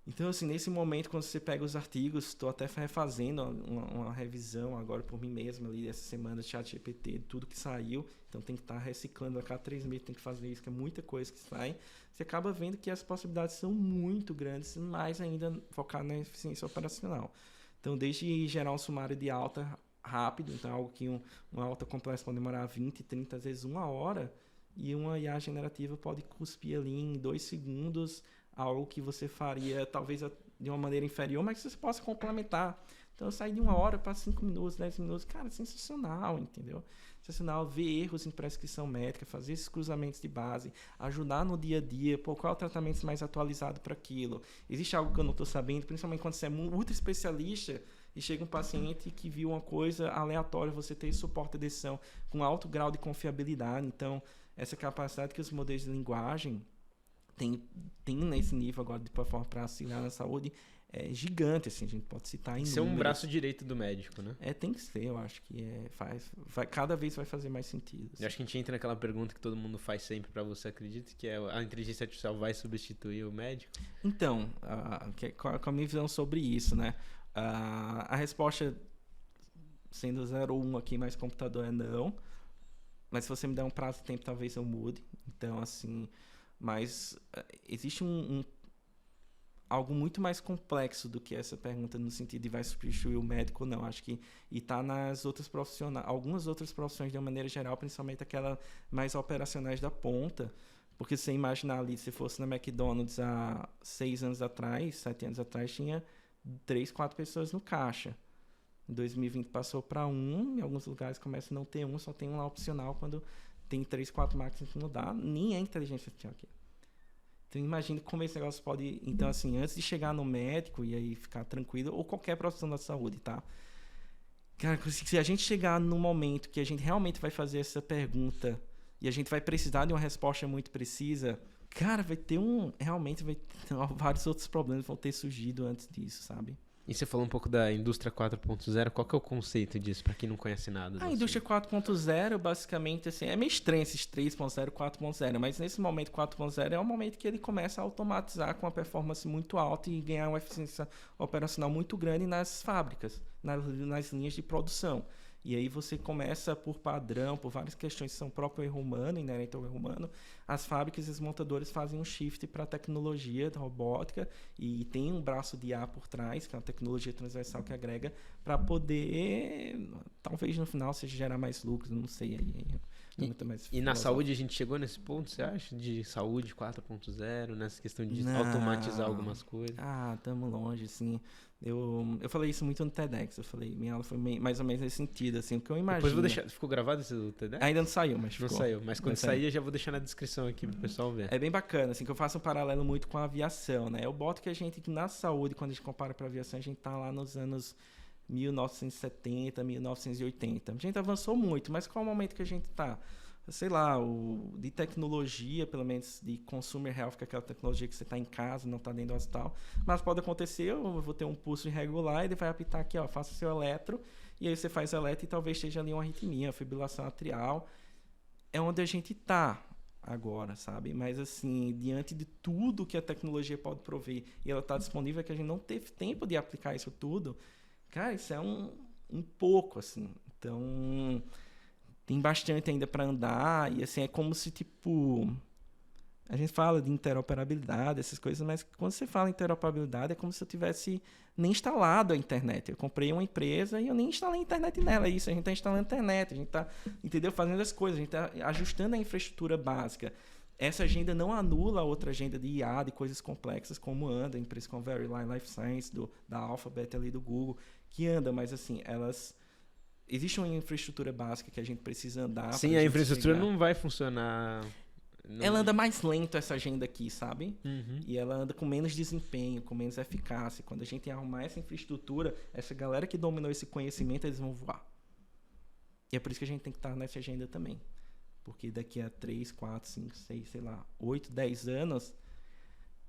Então, assim, nesse momento, quando você pega os artigos, estou até refazendo uma revisão agora por mim mesmo ali, essa semana, ChatGPT, tudo que saiu. Então, tem que estar reciclando a cada 3 meses, tem que fazer isso, que é muita coisa que sai. Você acaba vendo que as possibilidades são muito grandes, mais ainda focar na eficiência operacional. Então, desde gerar um sumário de alta rápido, então algo que uma alta complexa pode demorar 20, 30, às vezes 1 hora, e uma IA generativa pode cuspir ali em 2 segundos algo que você faria talvez de uma maneira inferior, mas que você possa complementar. Então, eu saí de 1 hora para 5 minutos, 10 minutos. Cara, sensacional, entendeu? Sensacional ver erros em prescrição médica, fazer esses cruzamentos de base, ajudar no dia a dia, qual é o tratamento mais atualizado para aquilo. Existe algo que eu não estou sabendo, principalmente quando você é ultra especialista e chega um paciente que viu uma coisa aleatória, você ter esse suporte de decisão com alto grau de confiabilidade. Então, essa capacidade que os modelos de linguagem tem nesse nível agora de performance para auxiliar na saúde é gigante, assim, a gente pode citar em Ser um braço direito do médico, né? Tem que ser, eu acho que cada vez vai fazer mais sentido. Assim. Eu acho que a gente entra naquela pergunta que todo mundo faz sempre para você, acredita, que é a inteligência artificial vai substituir o médico? Então, qual a minha visão sobre isso, né? A resposta, sendo 0 ou 1 aqui, mais computador é não, mas se você me der um prazo de tempo, talvez eu mude. Então, assim... Mas existe algo muito mais complexo do que essa pergunta no sentido de vai substituir o médico ou não. Acho que está nas outras profissionais, algumas outras profissões de uma maneira geral, principalmente aquelas mais operacionais da ponta. Porque se você imaginar ali, se fosse na McDonald's há 6 anos atrás, 7 anos atrás, tinha 3, 4 pessoas no caixa. Em 2020 passou para 1, em alguns lugares começa a não ter 1, só tem um lá opcional quando... tem 3, 4 máquinas que não dá, nem é inteligência artificial aqui. Então, imagine como esse negócio pode... Então, assim, antes de chegar no médico e aí ficar tranquilo, ou qualquer profissão da saúde, tá? Cara, se a gente chegar no momento que a gente realmente vai fazer essa pergunta e a gente vai precisar de uma resposta muito precisa, cara, vai ter realmente vai ter vários outros problemas vão ter surgido antes disso, sabe? E você falou um pouco da indústria 4.0, qual que é o conceito disso, para quem não conhece nada? A indústria 4.0, basicamente, assim, é meio estranho esses 3.0, 4.0, mas nesse momento 4.0 é o momento que ele começa a automatizar com uma performance muito alta e ganhar uma eficiência operacional muito grande nas fábricas, nas linhas de produção. E aí você começa por padrão, por várias questões que são próprio erro humano, inerente ao erro humano, as fábricas e os montadores fazem um shift para a tecnologia da robótica e tem um braço de IA por trás, que é uma tecnologia transversal que agrega para poder, talvez no final seja gerar mais lucros, não sei. E na saúde a gente chegou nesse ponto, você acha? De saúde 4.0, nessa questão de automatizar algumas coisas? Estamos longe, assim. Eu falei isso muito no TEDx, minha aula foi mais ou menos nesse sentido, assim, o que eu imagino... Depois vou deixar, ficou gravado esse do TEDx? Ainda não saiu, mas ficou. Não saiu, mas quando sair eu já vou deixar na descrição aqui pro pessoal ver. É bem bacana, assim, que eu faço um paralelo muito com a aviação, né? Eu boto que a gente, na saúde, quando a gente compara pra aviação, a gente tá lá nos anos 1970, 1980. A gente avançou muito, mas qual é o momento que a gente está? Sei lá, de tecnologia, pelo menos de consumer health, que é aquela tecnologia que você está em casa, não está dentro do hospital. Mas pode acontecer, eu vou ter um pulso irregular, ele vai apitar aqui, ó, faça seu eletro, e aí você faz o eletro e talvez esteja ali uma arritmia, uma fibrilação atrial. É onde a gente está agora, sabe? Mas assim, diante de tudo que a tecnologia pode prover e ela está disponível, é que a gente não teve tempo de aplicar isso tudo. Cara, isso é um pouco, assim. Então, tem bastante ainda para andar e assim, é como se, tipo... A gente fala de interoperabilidade, essas coisas, mas quando você fala em interoperabilidade é como se eu tivesse nem instalado a internet. Eu comprei uma empresa e eu nem instalei a internet nela. É isso, a gente está instalando a internet, a gente está, entendeu? Fazendo as coisas, a gente está ajustando a infraestrutura básica. Essa agenda não anula a outra agenda de IA, de coisas complexas, como anda, empresas como Veryline Life Science, da Alphabet ali do Google, que anda, mas assim, elas... Existe uma infraestrutura básica que a gente precisa andar. Sim, a infraestrutura não vai funcionar... Ela anda mais lento, essa agenda aqui, sabe? Uhum. E ela anda com menos desempenho, com menos eficácia. Quando a gente arrumar essa infraestrutura, essa galera que dominou esse conhecimento, eles vão voar. E é por isso que a gente tem que estar nessa agenda também. Porque daqui a 3, 4, 5, 6, sei lá, 8, 10 anos,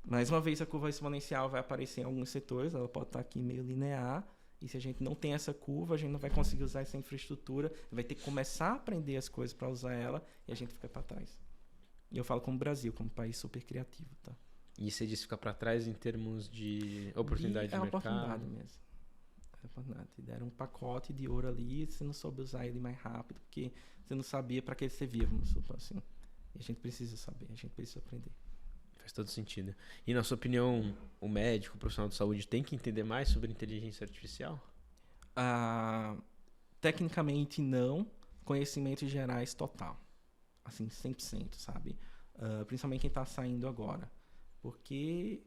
mais uma vez a curva exponencial vai aparecer em alguns setores, ela pode estar aqui meio linear, e se a gente não tem essa curva, a gente não vai conseguir usar essa infraestrutura, vai ter que começar a aprender as coisas para usar ela, e a gente fica para trás. E eu falo como Brasil, como um país super criativo, tá? E você disse ficar para trás em termos de oportunidade de mercado? É oportunidade mesmo. É oportunidade. Deram um pacote de ouro ali e você não soube usar ele mais rápido, porque você não sabia para que ele servia, vamos supor assim. E a gente precisa saber, a gente precisa aprender. Faz todo sentido. E na sua opinião, o médico, o profissional de saúde tem que entender mais sobre inteligência artificial? Tecnicamente não, conhecimentos gerais total. Assim, 100%, sabe? Principalmente quem está saindo agora. Porque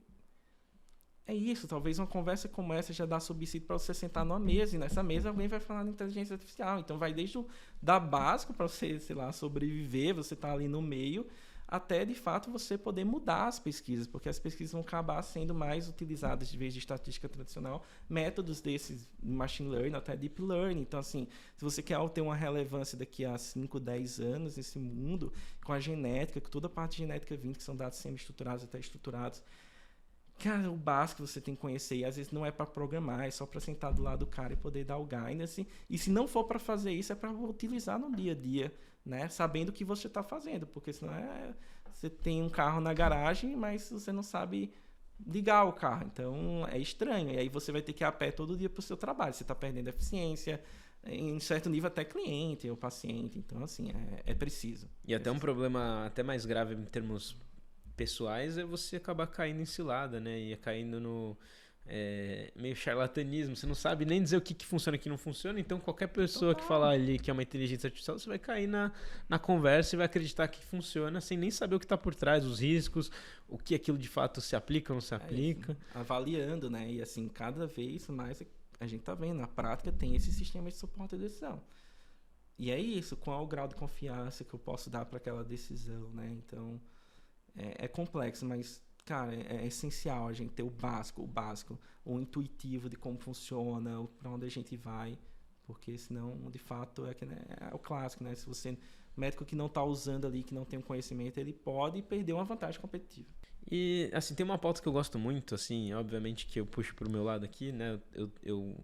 é isso, talvez uma conversa como essa já dá subsídio para você sentar numa mesa, e nessa mesa alguém vai falar de inteligência artificial. Então vai desde da básico para você, sei lá, sobreviver, você tá ali no meio, até de fato você poder mudar as pesquisas, porque as pesquisas vão acabar sendo mais utilizadas, de vez de estatística tradicional, métodos desses machine learning, até deep learning. Então, assim, se você quer ter uma relevância daqui a 5, 10 anos nesse mundo, com a genética, com toda a parte genética vindo, que são dados semi-estruturados até estruturados, cara, o básico você tem que conhecer, e às vezes não é para programar, é só para sentar do lado do cara e poder dar o guidance. E se não for para fazer isso, é para utilizar no dia a dia, né? Sabendo o que você está fazendo, porque senão você tem um carro na garagem, mas você não sabe ligar o carro, então é estranho. E aí você vai ter que ir a pé todo dia para o seu trabalho, você está perdendo eficiência, em certo nível até cliente ou paciente, então assim, é preciso. E até um problema até mais grave em termos pessoais é você acabar caindo em cilada, né? E caindo no meio charlatanismo. Você não sabe nem dizer o que funciona e o que não funciona. Então, qualquer pessoa que falar ali que é uma inteligência artificial, você vai cair na conversa e vai acreditar que funciona sem nem saber o que está por trás, os riscos, o que aquilo de fato se aplica ou não se aplica. Assim, avaliando, né? E assim, cada vez mais a gente tá vendo, na prática tem esse sistema de suporte à decisão. E é isso, qual é o grau de confiança que eu posso dar para aquela decisão, né? Então, é complexo, mas, cara, é essencial a gente ter o básico, o intuitivo de como funciona, para onde a gente vai, porque senão, de fato, é o clássico, né? Se você, médico que não está usando ali, que não tem um conhecimento, ele pode perder uma vantagem competitiva. E, assim, tem uma pauta que eu gosto muito, assim, obviamente que eu puxo pro meu lado aqui, né? Eu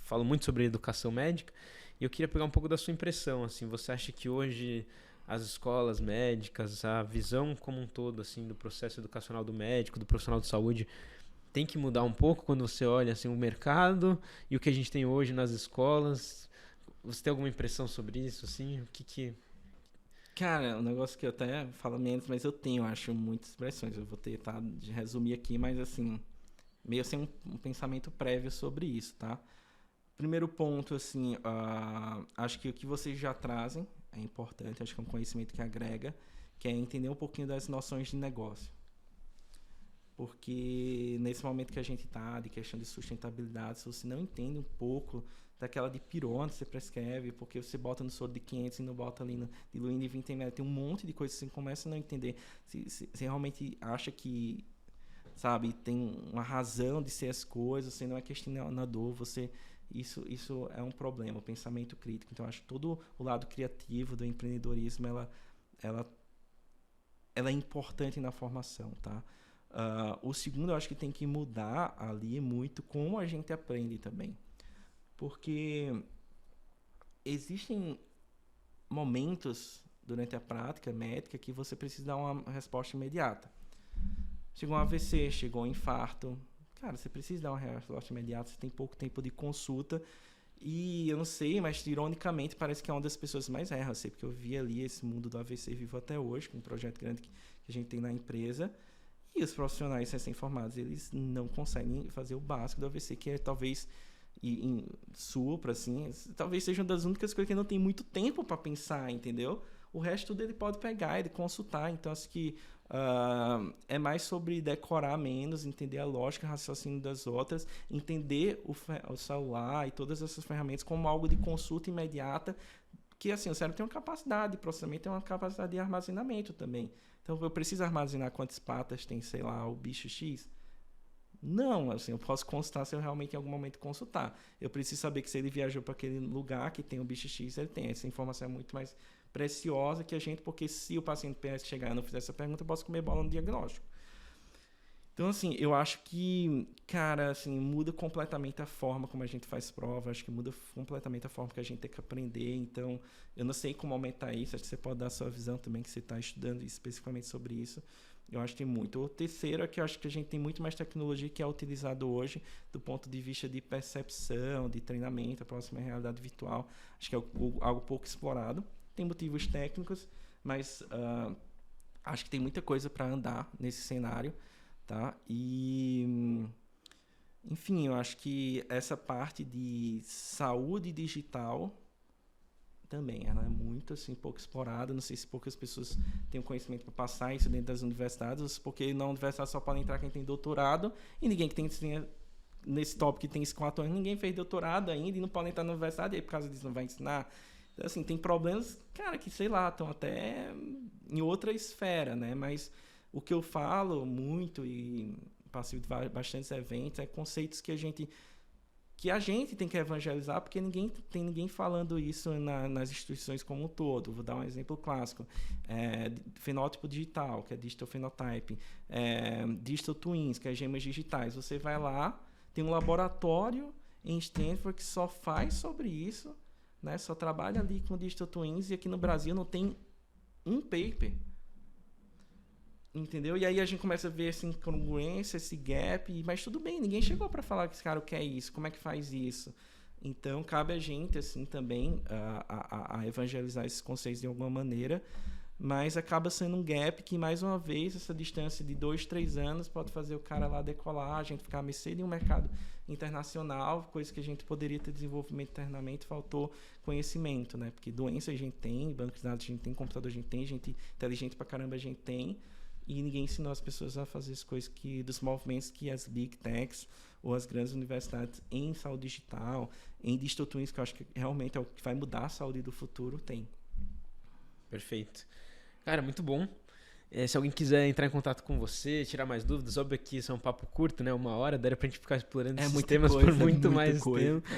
falo muito sobre educação médica e eu queria pegar um pouco da sua impressão, assim, você acha que hoje as escolas médicas, a visão como um todo, assim, do processo educacional do médico, do profissional de saúde, tem que mudar um pouco quando você olha, assim, o mercado e o que a gente tem hoje nas escolas? Você tem alguma impressão sobre isso, assim? O que... Cara, um negócio que eu até falo menos, mas eu tenho, acho, muitas expressões. Eu vou tentar de resumir aqui, mas assim, meio sem um pensamento prévio sobre isso, tá? Primeiro ponto, assim, acho que o que vocês já trazem é importante, acho que é um conhecimento que agrega, que é entender um pouquinho das noções de negócio. Porque nesse momento que a gente está, de questão de sustentabilidade, se você não entende um pouco daquela de pirona que você prescreve, porque você bota no soro de 500 e não bota ali no diluindo de 20 ml, tem um monte de coisas que você começa a não entender. Você realmente acha que sabe? Tem uma razão de ser as coisas, você não é questionador, isso é um problema, o pensamento crítico. Então, eu acho que todo o lado criativo do empreendedorismo, ela é importante na formação, tá? O segundo, eu acho que tem que mudar ali muito como a gente aprende também. Porque existem momentos durante a prática médica que você precisa dar uma resposta imediata. Chegou um AVC, chegou um infarto. Cara, você precisa dar uma resposta imediata, você tem pouco tempo de consulta. E eu não sei, mas ironicamente parece que é uma das pessoas mais erram. Eu sei, porque eu vi ali esse mundo do AVC vivo até hoje, com um projeto grande que a gente tem na empresa. E os profissionais recém-formados, eles não conseguem fazer o básico do AVC, que é talvez em supra, assim, talvez seja uma das únicas coisas que não tem muito tempo para pensar, entendeu? O resto tudo ele pode pegar, ele consultar. Então, acho que é mais sobre decorar menos, entender a lógica, o raciocínio das outras, entender o celular e todas essas ferramentas como algo de consulta imediata, que assim, o cérebro tem uma capacidade de processamento, tem uma capacidade de armazenamento também. Então, eu preciso armazenar quantas patas tem, sei lá, o bicho X? Não, assim, eu posso consultar se eu realmente em algum momento consultar. Eu preciso saber que se ele viajou para aquele lugar que tem o bicho X, ele tem. Essa informação é muito mais preciosa que a gente, porque se o paciente PS chegar e não fizer essa pergunta, eu posso comer bola no diagnóstico. Então, assim, eu acho que, cara, assim, muda completamente a forma como a gente faz prova, acho que muda completamente a forma que a gente tem que aprender. Então, eu não sei como aumentar isso, acho que você pode dar a sua visão também, que você está estudando especificamente sobre isso. Eu acho que tem muito. O terceiro é que eu acho que a gente tem muito mais tecnologia que é utilizado hoje do ponto de vista de percepção, de treinamento, a próxima realidade virtual. Acho que é algo pouco explorado. Tem motivos técnicos, mas acho que tem muita coisa para andar nesse cenário, tá? E, enfim, eu acho que essa parte de saúde digital também, ela é muito assim, pouco explorada. Não sei se poucas pessoas têm o conhecimento para passar isso dentro das universidades, porque na universidade só pode entrar quem tem doutorado, e ninguém que tem nesse tópico que tem 4 anos, ninguém fez doutorado ainda e não pode entrar na universidade, e aí por causa disso não vai ensinar. Então, assim, tem problemas, cara, que sei lá, estão até em outra esfera, né? Mas o que eu falo muito e participo de bastantes eventos é conceitos que a gente tem que evangelizar, porque tem ninguém falando isso nas instituições como um todo. Vou dar um exemplo clássico. Fenótipo digital, que é digital phenotyping. Digital twins, que é gemas digitais. Você vai lá, tem um laboratório em Stanford que só faz sobre isso, né? Só trabalha ali com digital twins, e aqui no Brasil não tem um paper. Entendeu? E aí a gente começa a ver essa incongruência, esse gap, mas tudo bem, ninguém chegou para falar que esse cara quer isso, como é que faz isso. Então, cabe a gente, assim, também a evangelizar esses conceitos de alguma maneira, mas acaba sendo um gap que, mais uma vez, essa distância de 2, 3 anos pode fazer o cara lá decolar, a gente ficar à mercê de um mercado internacional, coisa que a gente poderia ter desenvolvimento internamente, faltou conhecimento, né? Porque doença a gente tem, banco de dados a gente tem, computador a gente tem, gente inteligente pra caramba a gente tem, e ninguém ensinou as pessoas a fazer as coisas dos movimentos que as big techs ou as grandes universidades em saúde digital, em digital twins, que eu acho que realmente é o que vai mudar a saúde do futuro, tem. Perfeito. Cara, muito bom. Se alguém quiser entrar em contato com você, tirar mais dúvidas, óbvio que isso é um papo curto, né? 1 hora, daria pra gente ficar explorando esses temas por muito mais tempo.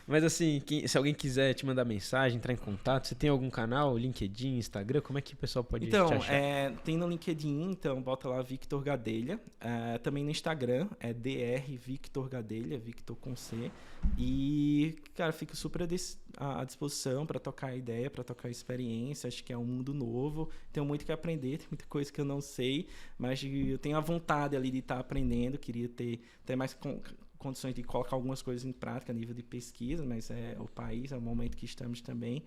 Mas assim, se alguém quiser te mandar mensagem, entrar em contato, você tem algum canal, LinkedIn, Instagram, como é que o pessoal pode te achar? Tem no LinkedIn, então bota lá Victor Gadelha. Também no Instagram, é Dr. Victor Gadelha, Victor com C. E, cara, fico super à disposição para tocar ideia, para tocar experiência. Acho que é um mundo novo. Tenho muito que aprender, tem muita coisa que eu não sei, mas eu tenho a vontade ali de estar aprendendo. Queria ter mais condições de colocar algumas coisas em prática a nível de pesquisa, mas é o país, é o momento que estamos também.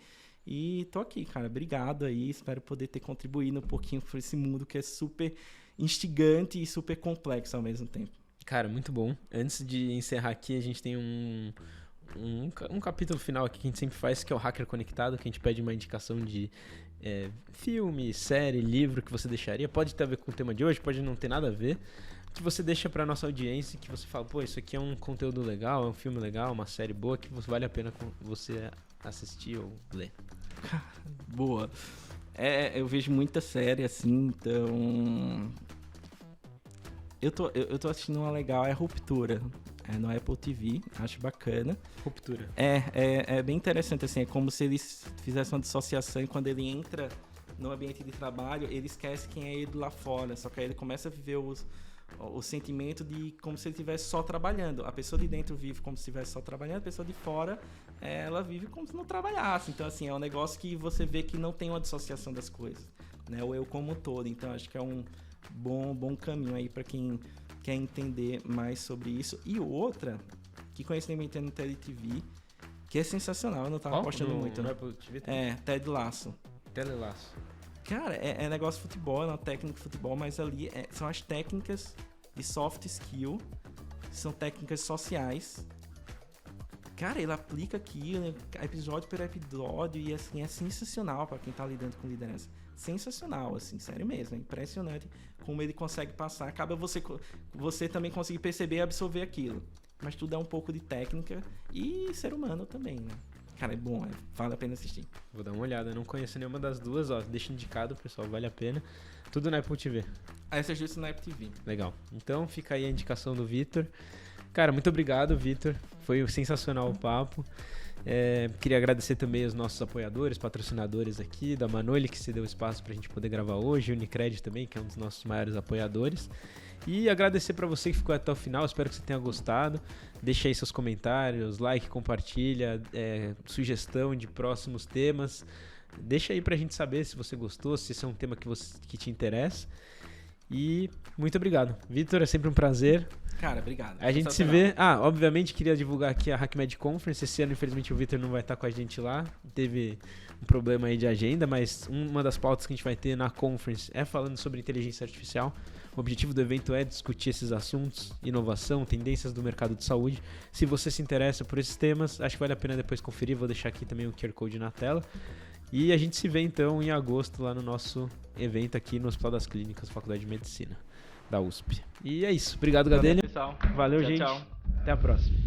E tô aqui, cara. Obrigado aí. Espero poder ter contribuído um pouquinho para esse mundo que é super instigante e super complexo ao mesmo tempo. Cara, muito bom. Antes de encerrar aqui, a gente tem um capítulo final aqui que a gente sempre faz, que é o Hacker Conectado, que a gente pede uma indicação de filme, série, livro que você deixaria. Pode ter a ver com o tema de hoje, pode não ter nada a ver. Que você deixa pra nossa audiência, que você fala, pô, isso aqui é um conteúdo legal, é um filme legal, uma série boa, que vale a pena você assistir ou ler. Boa. Eu vejo muita série, assim, então... Eu tô assistindo uma legal, é Ruptura. É no Apple TV, acho bacana. Ruptura. É bem interessante, assim, é como se eles fizessem uma dissociação e quando ele entra no ambiente de trabalho, ele esquece quem é ele lá fora. Só que aí ele começa a viver o sentimento de como se ele estivesse só trabalhando. A pessoa de dentro vive como se estivesse só trabalhando, a pessoa de fora, ela vive como se não trabalhasse. Então, assim, é um negócio que você vê que não tem uma dissociação das coisas, né? O eu como um todo. Então, acho que é um bom caminho aí para quem quer entender mais sobre isso. E outra, que conhecimento no TED TV, que é sensacional, eu não tava gostando muito. No Apple TV? TED Lasso. Telelaço. Cara, é negócio de futebol, é uma técnica de futebol, mas ali são as técnicas de soft skill, são técnicas sociais. Cara, ele aplica aquilo, episódio por episódio, e assim, é sensacional para quem tá lidando com liderança. Sensacional, assim, sério mesmo, é impressionante como ele consegue passar. Acaba você também conseguir perceber e absorver aquilo. Mas tudo é um pouco de técnica e ser humano também, né? Cara, é bom, vale a pena assistir. Vou dar uma olhada, eu não conheço nenhuma das duas, ó. Deixa indicado, pessoal, vale a pena. Tudo na Apple TV. Essa é justo na Apple TV. Legal. Então fica aí a indicação do Vitor. Cara, muito obrigado, Vitor. Foi sensacional o papo. Queria agradecer também aos nossos apoiadores, patrocinadores aqui, da Manoli, que se deu espaço pra gente poder gravar hoje, Unicred também, que é um dos nossos maiores apoiadores. E agradecer para você que ficou até o final, espero que você tenha gostado. Deixa aí seus comentários, like, compartilha, sugestão de próximos temas. Deixa aí pra gente saber se você gostou, se esse é um tema que te interessa. E muito obrigado. Vitor, é sempre um prazer. Cara, obrigado. A gente se vê. Obviamente queria divulgar aqui a HackMed Conference. Esse ano, infelizmente, o Vitor não vai estar com a gente lá. Teve um problema aí de agenda, mas uma das pautas que a gente vai ter na conference é falando sobre inteligência artificial. O objetivo do evento é discutir esses assuntos, inovação, tendências do mercado de saúde. Se você se interessa por esses temas, acho que vale a pena depois conferir. Vou deixar aqui também o QR Code na tela. E a gente se vê então em agosto lá no nosso evento aqui no Hospital das Clínicas, Faculdade de Medicina da USP. E é isso. Obrigado, Gadelha. Valeu, tchau, gente. Tchau. Até a próxima.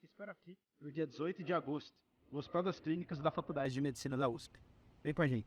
Espero aqui no dia 18 de agosto, no Hospital das Clínicas da Faculdade de Medicina da USP. Vem com a gente.